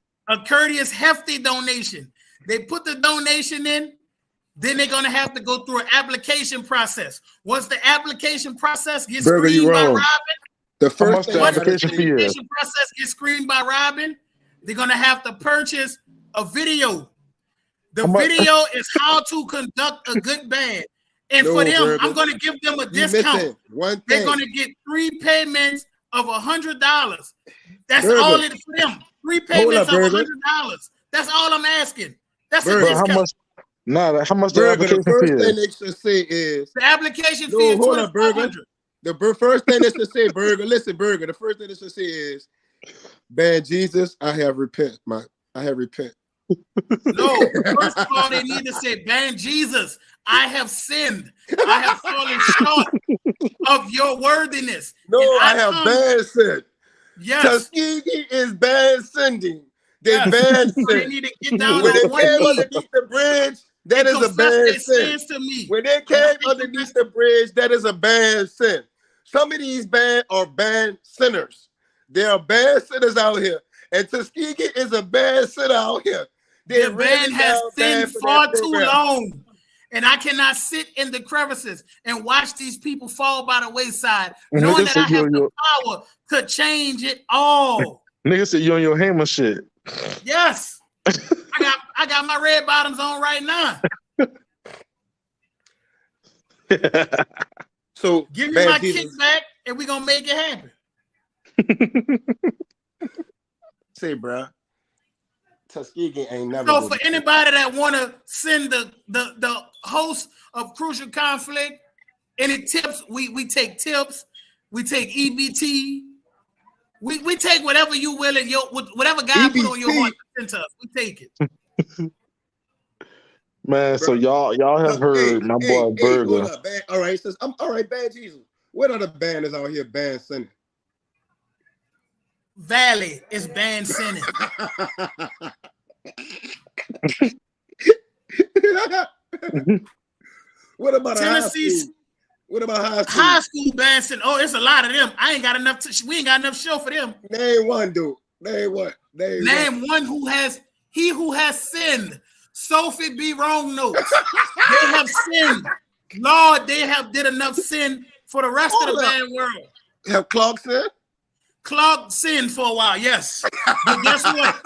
hefty donation. They put the donation in, then they're going to have to go through an application process. Once the application process gets screened by Robin, the first application process gets screened by Robin, they're going to have to purchase a video. The video is how to conduct a good band. And for them, I'm going to give them a discount. They're going to get 3 payments of $100. That's all it is for them. 3 payments of $100. That's all I'm asking. That's a discount. How much the application fee is? The first thing they should say is the application fee is $2,500. The first thing they should say, Burger. Listen, Burger. The first thing they should say is, "Bad Jesus, I have repent. I have repent." No, first of all, they need to say, "Bad Jesus, I have sinned. I have fallen short of your worthiness." No, I have bad sin. Yes. Tuskegee is bad sending. They bad sin. They need to get down when they on one came knee. underneath the bridge, that is a bad sin. When they came underneath the bridge, that is a bad sin. Some of these bad are bad sinners. There are bad sinners out here. And Tuskegee is a bad sinner out here. The band has sinned far too long. And I cannot sit in the crevices and watch these people fall by the wayside, knowing that I have the power to change it all. Nigga said you on your hammer shit. Yes. I got my red bottoms on right now. So give me my kickback and we're gonna make it happen. Say, bro. Tuskegee ain't never. So for anybody that want to send the host of Crucial Conflict any tips, we take tips, we take EBT, we take whatever you will and whatever God put on your heart to send to us, we take it. Man, so y'all have heard my boy Burger. All right, says I'm all right, Bad Jesus. What other band is out here band sending? Valley is band sending. What about Tennessee? What about high school? High school band sending. Oh, it's a lot of them. I ain't got enough. We ain't got enough show for them. Name one, dude. Name one. Name one who has sinned. Sophie B. Wrong notes. They have sinned. Lord, they have did enough sin for the rest of the band world. Have Clark sinned? Clark sinned for a while, yes. But guess what?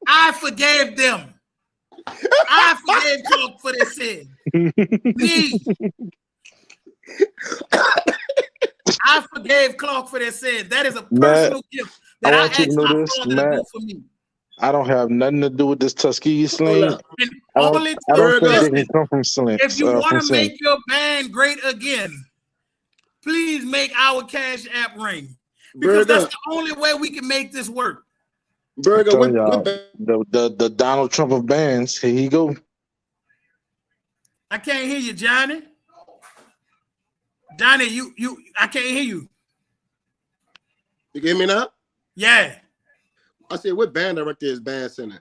I forgave them. I forgave Clark for their sin. Me. I forgave Clark for their sin. That is a personal gift that I asked my father to do for me. I don't have nothing to do with this Tuskegee sling. I don't think they come from sling. If you want to make your band great again, please make our Cash App ring. Because that's the only way we can make this work. Burger, the Donald Trump of bands. Here you go. I can't hear you, Johnny. Johnny, I can't hear you. You hear me now? Yeah. I said, what band director is band sending?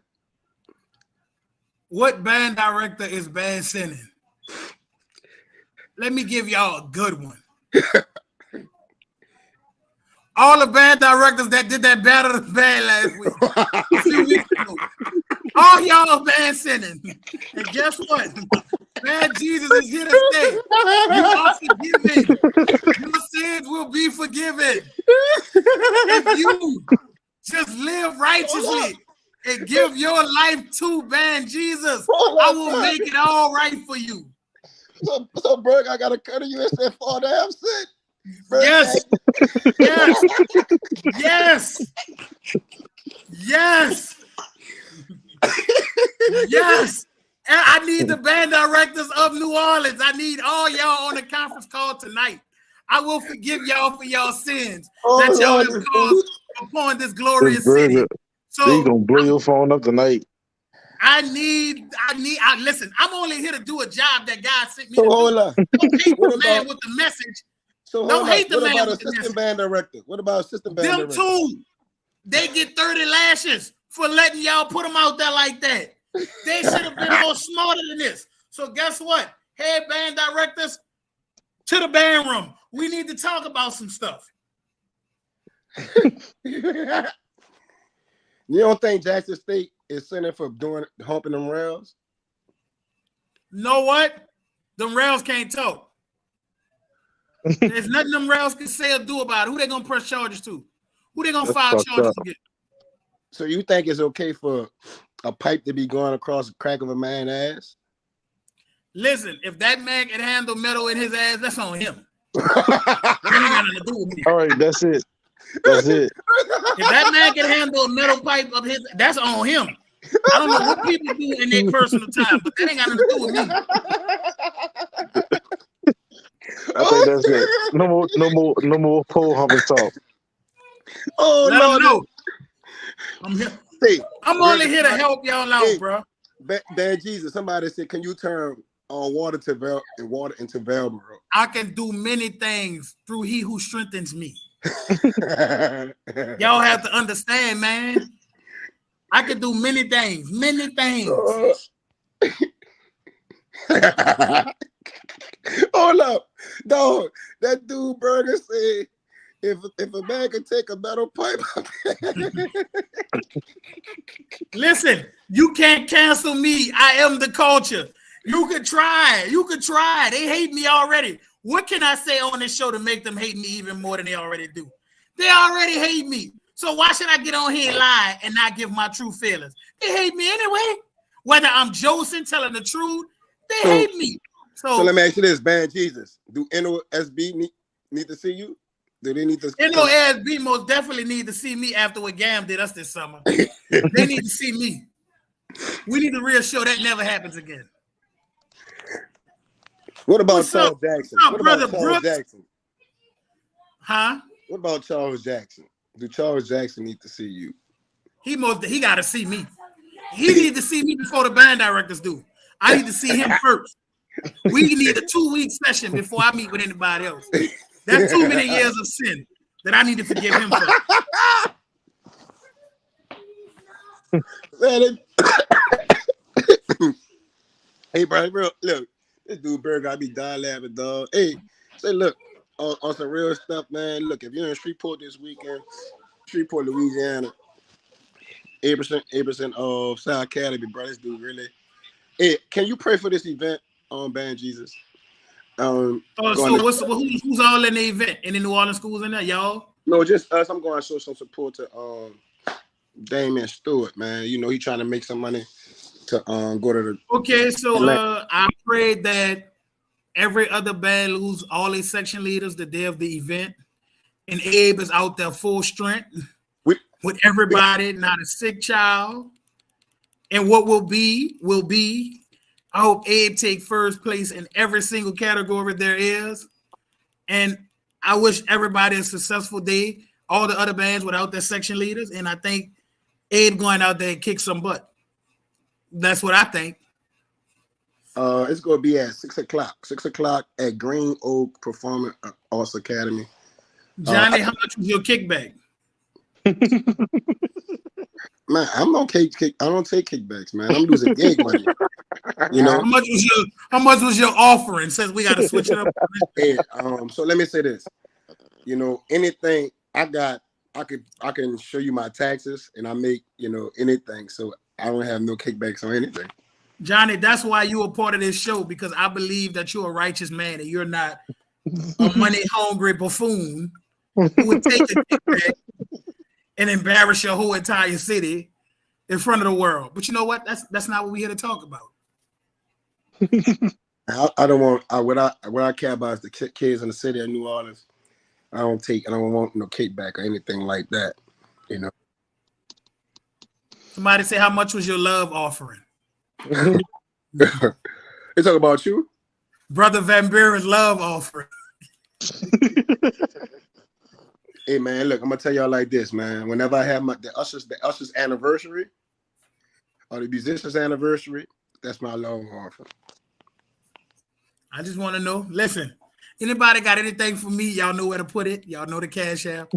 What band director is band sending? Let me give y'all a good one. All the band directors that did that Battle of the Band last week, a few weeks ago, all y'all band sending. And guess what? Bad Jesus is here to stay. You are forgiven. Your sins will be forgiven. If you just live righteously and give your life to Band Jesus, I will make it all right for you. So Berg, I gotta cut you and say, Father, I'm sick. Yes. Yes. Yes. Yes. Yes. And I need the band directors of New Orleans. I need all y'all on the conference call tonight. I will forgive y'all for y'all sins that y'all have caused upon this glorious city. So they gonna blow your phone up tonight. I listen, I'm only here to do a job that God sent me So to hold do. up. Don't hate the man with the message. So don't hate the what man about with the message. assistant band director? What about assistant band director? Them two, they get 30 lashes for letting y'all put them out there like that. They should have been more smarter than this. So guess what? Head band directors, to the band room. We need to talk about some stuff. You don't think Jackson State is sinning for humping them rails? Know what? Them rails can't talk. There's nothing them rails can say or do about it. Who they gonna press charges to? Who they gonna file charges against? So you think it's okay for a pipe to be going across the crack of a man's ass? Listen, if that man can handle metal in his ass, that's on him. That ain't got nothing to do with me. All right, that's it. That's it. If that man can handle a metal pipe of his, that's on him. I don't know what people do in their personal time, but that ain't got nothing to do with me. I think that's it. No more pole humping talk. Oh Let no, I'm here. Hey, I'm only here to help y'all out, bro. Bad Jesus, somebody said, can you turn water into Velma? I can do many things through He who strengthens me. Y'all have to understand, man. I can do many things. Hold up, dog. That dude Burger said, if a man can take a metal pipe. Listen, you can't cancel me. I am the culture. You could try. They hate me already. What can I say on this show to make them hate me even more than they already do? They already hate me. So why should I get on here and lie and not give my true feelings? They hate me anyway. Whether I'm Joseph telling the truth, they hate me. So let me ask you this, Band Jesus. Do NOSB need to see you? Do they need to? NOSB most definitely need to see me after what Gam did us this summer. They need to see me. We need to reassure that never happens again. What about Charles Jackson? What's up, brother Brooks? Huh? What about Charles Jackson? Do Charles Jackson need to see you? He got to see me. He need to see me before the band directors do. I need to see him first. We need a 2-week session before I meet with anybody else. That's too many years of sin that I need to forgive him for. Hey, bro, look, this dude Bird got me dying laughing, dog. Hey, say, look, on some real stuff, man. Look, if you're in Shreveport this weekend, Shreveport, Louisiana, 8% of South Academy, bro. This dude really. Hey, can you pray for this event on Band Jesus? So who's all in the event? Any New Orleans schools in there, y'all? No, just us. I'm going to show some support to Damian Stewart, man. You know, he trying to make some money to go to the. Okay, so I pray that every other band lose all their section leaders the day of the event, and Abe is out there full strength with everybody, not a sick child. And what will be. I hope Abe take first place in every single category there is. And I wish everybody a successful day, all the other bands without their section leaders. And I think Abe going out there and kick some butt. That's what I think. It's going to be at 6 o'clock. 6 o'clock at Green Oak Performing Arts Academy. Johnny, how much was your kickback? Man, I'm no cake. I don't take kickbacks, man. I'm losing gig money. You know, how much was your offering? Since we got to switch it up. Hey, so let me say this. You know, anything I got, I can show you my taxes, and I make anything. So I don't have no kickbacks on anything. Johnny, that's why you were part of this show, because I believe that you're a righteous man and you're not a money hungry buffoon who would take a kickback and embarrass your whole entire city in front of the world. But you know what? That's not what we're here to talk about. I don't want. What I care about is the kids in the city of New Orleans. I don't want no kickback or anything like that. You know. Somebody say, how much was your love offering? They talk about you. Brother Van Buren's love offering. Hey man, look, I'm gonna tell y'all like this, man. Whenever I have the ushers anniversary or the musicians anniversary, that's my love offering. I just want to know. Listen, anybody got anything for me? Y'all know where to put it. Y'all know the cash app.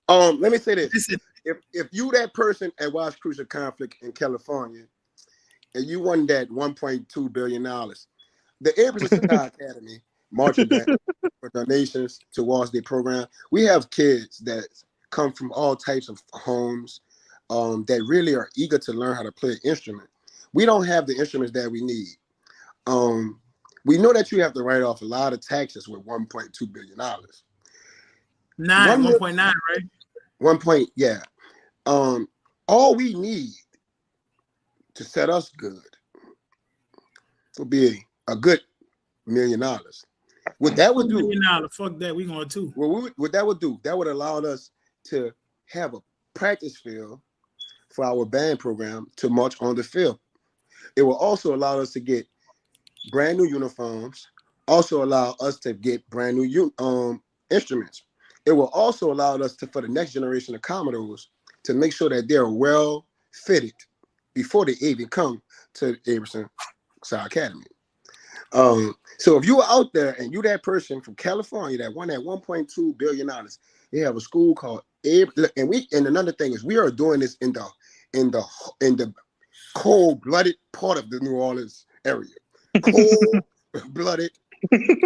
Let me say this. Listen. If you that person at Watch Crucial Conflict in California and you won that $1.2 billion, the Abraham Academy marching band for donations towards their program. We have kids that come from all types of homes that really are eager to learn how to play an instrument. We don't have the instruments that we need. We know that you have to write off a lot of taxes with $1.2 billion. 1.9, right? 1 point, yeah. All we need to set us good will be a good $1 million. What that would do, $1 million, fuck that, we going to. what that would do, that would allow us to have a practice field for our band program to march on the field. It will also allow us to get brand new uniforms, also allow us to get brand new instruments. It will also allow us to, for the next generation of Commodores, to make sure that they're well fitted before they even come to Abraham Academy. So if you're out there and you that person from California that won that $1.2 billion, they have a school called and another thing is we are doing this in the cold-blooded part of the New Orleans area. Cold-blooded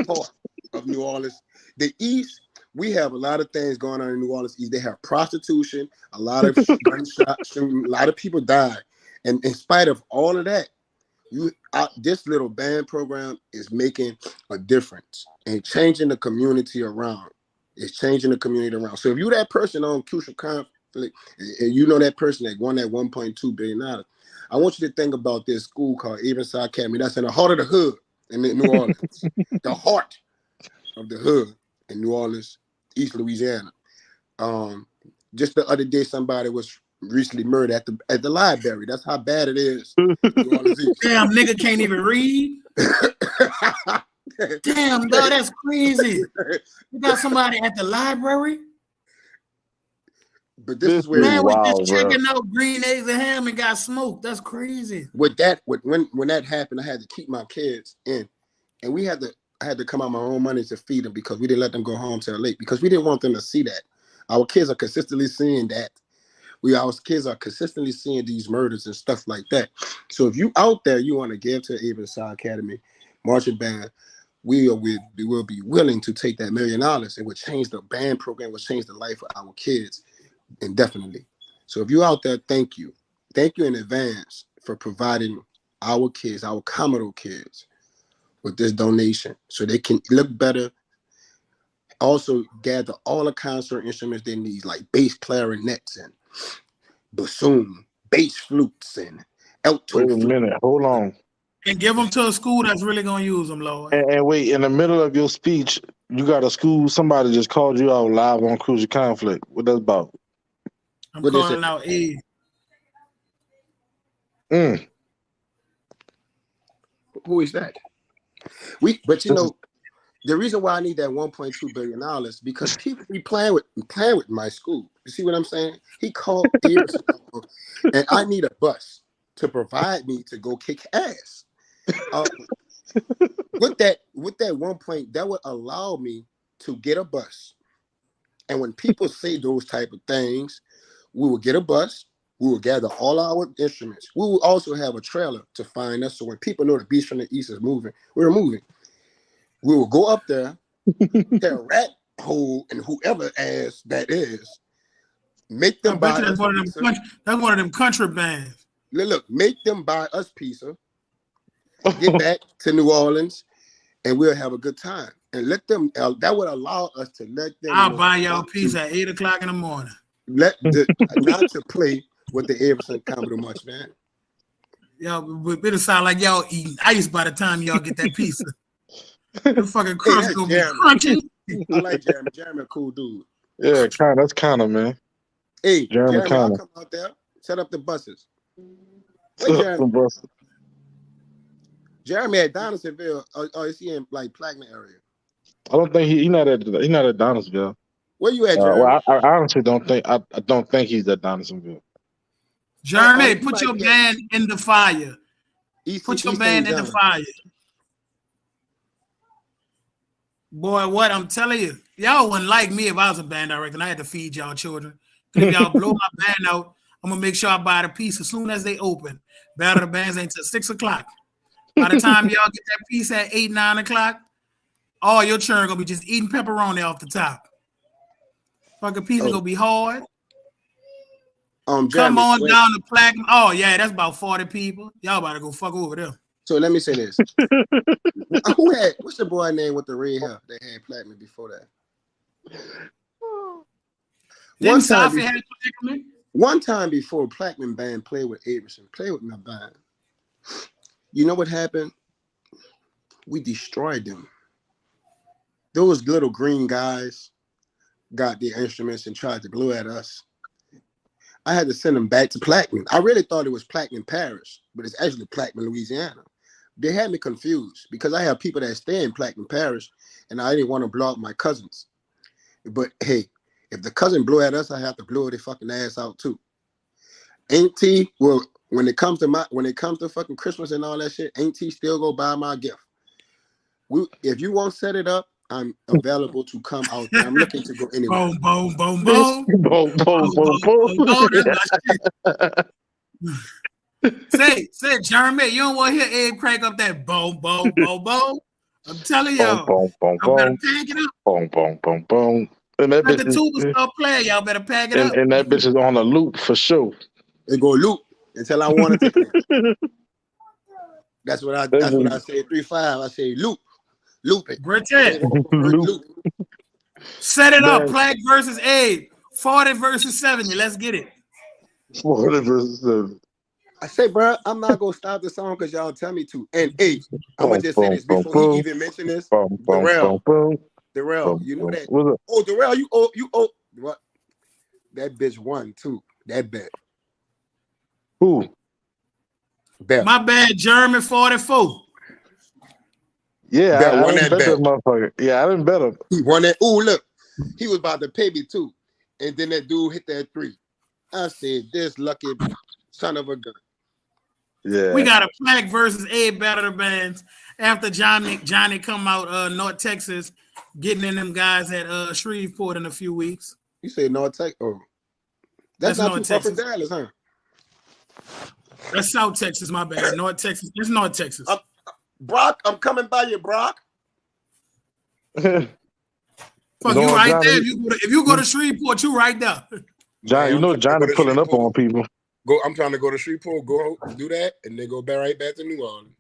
part of New Orleans. The East, we have a lot of things going on in New Orleans East. They have prostitution, a lot of gunshot shooting, a lot of people die. And in spite of all of that, this little band program is making a difference and changing the community around. It's changing the community around. So if you're that person on Crucial Conflict and you know that person that won that $1.2 billion, I want you to think about this school called Abraham Academy. That's in the heart of the hood in New Orleans, the heart of the hood in New Orleans, East Louisiana. Just the other day, somebody was recently murdered at the library. That's how bad it is. Damn, nigga can't even read. Damn, dog, that's crazy. You got somebody at the library? But this is where man was just checking out green eggs and ham and got smoked. That's crazy. When that happened, I had to keep my kids in, and I had to come out my own money to feed them because we didn't let them go home till late because we didn't want them to see that. Our kids are consistently seeing that. Our kids are consistently seeing these murders and stuff like that. So if you out there, you want to give to Abraham Academy marching band, we will be willing to take that $1 million. It would change the band program, would change the life of our kids indefinitely. So if you out there, thank you in advance for providing our kids, our Commodore kids, with this donation so they can look better. Also gather all the concert instruments they need, like bass clarinets and bassoon, bass flutes and alto. Wait a minute, hold on. And give them to a school that's really gonna use them, Lord. And wait, in the middle of your speech, you got a school. Somebody just called you out live on Crucial Conflict. What that's about? I'm calling out A. Who is that? But you know, the reason why I need that $1.2 billion because people be playing with my school. You see what I'm saying? He called ears and I need a bus to provide me to go kick ass. With that 1 point, that would allow me to get a bus. And when people say those type of things, we will get a bus. We will gather all our instruments. We will also have a trailer to find us. So when people know the Beast from the East is moving, we're moving. We will go up there, tear a rat hole in whoever ass that is, make them buy us pizza. That's one of them country bands. Look, make them buy us pizza, get back to New Orleans, and we'll have a good time. And let them, that would allow us to let them. I'll buy y'all pizza at 8 o'clock in the morning. Not to play with the Everson Commodore March Band. Y'all, it'll sound like y'all eating ice by the time y'all get that pizza. The fucking crust gonna be crunchy. I like Jeremy. Jeremy a cool dude. Yeah, that's kind of, man. Hey, Jeremy, I'll come come out there. Set up the buses. Where Jeremy at Donaldsonville, or is he in like Plaquemine area? I don't think he's not at Donaldsonville. Where you at, Jeremy? Well, I honestly don't think he's at Donaldsonville. Jeremy, put your band in the fire. Put your band in the fire. Boy, what I'm telling you, y'all wouldn't like me if I was a band director and I had to feed y'all children. If y'all blow my band out, I'm gonna make sure I buy the piece as soon as they open. Battle the bands ain't till 6 o'clock. By the time y'all get that piece at 8, 9 o'clock, all your children gonna be just eating pepperoni off the top. Fucking piece gonna be hard. Jeremy, come on down to Plaquemine. Oh yeah, that's about 40 people. Y'all about to go fuck over there. So let me say this. What's the boy name with the red hair that had Plaquemine before that? One time before Plaquemine band played with Averson, played with my band. You know what happened? We destroyed them. Those little green guys got their instruments and tried to blow at us. I had to send them back to Plaquemine. I really thought it was Plaquemine Parish, but it's actually Plaquemine, Louisiana. They had me confused because I have people that stay in Plaquemine Parish, and I didn't want to blow up my cousins. But hey, if the cousin blow at us, I have to blow their fucking ass out too. Ain't T? Well, when it comes to fucking Christmas and all that shit, ain't T still go buy my gift? If you won't set it up, I'm available to come out there. I'm looking to go anywhere. Boom, boom, boom, boom. Boom, boom, boom, boom. Say, Jeremy, you don't want to hear Abe crank up that boom, boom, boom, boom. I'm telling y'all. Boom, boom, boom, better pack it up. Boom, boom, boom, boom. And that bitch the tuba start playing, y'all better pack it up. And that bitch is on a loop for sure. It go loop until I want it to. That's what I say. 3-5. I say loop. Loop it. Loop. Set it up. Plaque versus Abe. 40 versus 70. Let's get it. 40 versus 70. I say, bro, I'm not gonna stop the song because y'all tell me to. And Abe, I'm gonna just say this before he even mentioned this. Darrell, you know that? Oh, Darrell, you owe what? That bitch won too. That bet. Who? Bet. My bad, Jeremy 44. Yeah, I didn't bet that motherfucker. Yeah, I didn't bet him. He won that. Oh, look, he was about to pay me too, and then that dude hit that 3. I said, "This lucky son of a gun." Yeah, we got a Plaque versus Abe battle bands after Johnny come out North Texas, getting in them guys at Shreveport in a few weeks. You say North Texas? Oh, that's not North too far from Dallas, huh? That's South Texas. My bad. North Texas. It's North Texas. Brock, I'm coming by you, Brock. Fuck, you right Johnny, there. If you go to Shreveport, you right there. John, you know Johnny pulling up on people. I'm trying to go to Shreveport, go do that, and then go right back to New Orleans.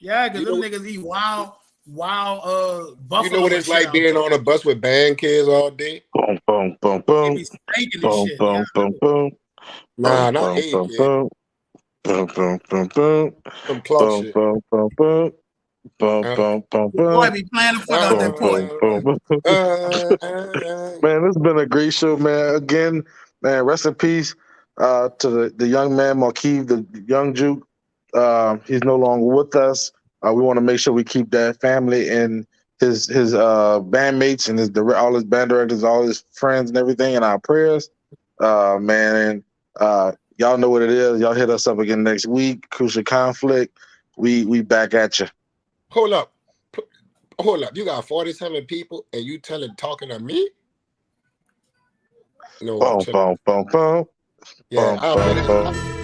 Yeah, because them niggas eat wild buffalo. You know what it's like being on a bus with band kids all day? Boom, boom, boom, boom. Boom, boom, boom, boom. Nah, not eight, boom, boom, boom, boom, boom. Some clock shit. Boom, boom, boom. Boom, boom, boom, boom. Boy, be playing the fuck out that point. Man, this has been a great show, man. Again, man, rest in peace to the young man, Marquise, the young Juke. He's no longer with us. We want to make sure we keep that family and his bandmates and all his band directors, all his friends and everything in our prayers. Man, and y'all know what it is. Y'all hit us up again next week. Crucial Conflict. We back at you. Hold up. You got 47 people and you talking to me? No. Boom, boom, boom, boom. Yeah, boom, boom, boom.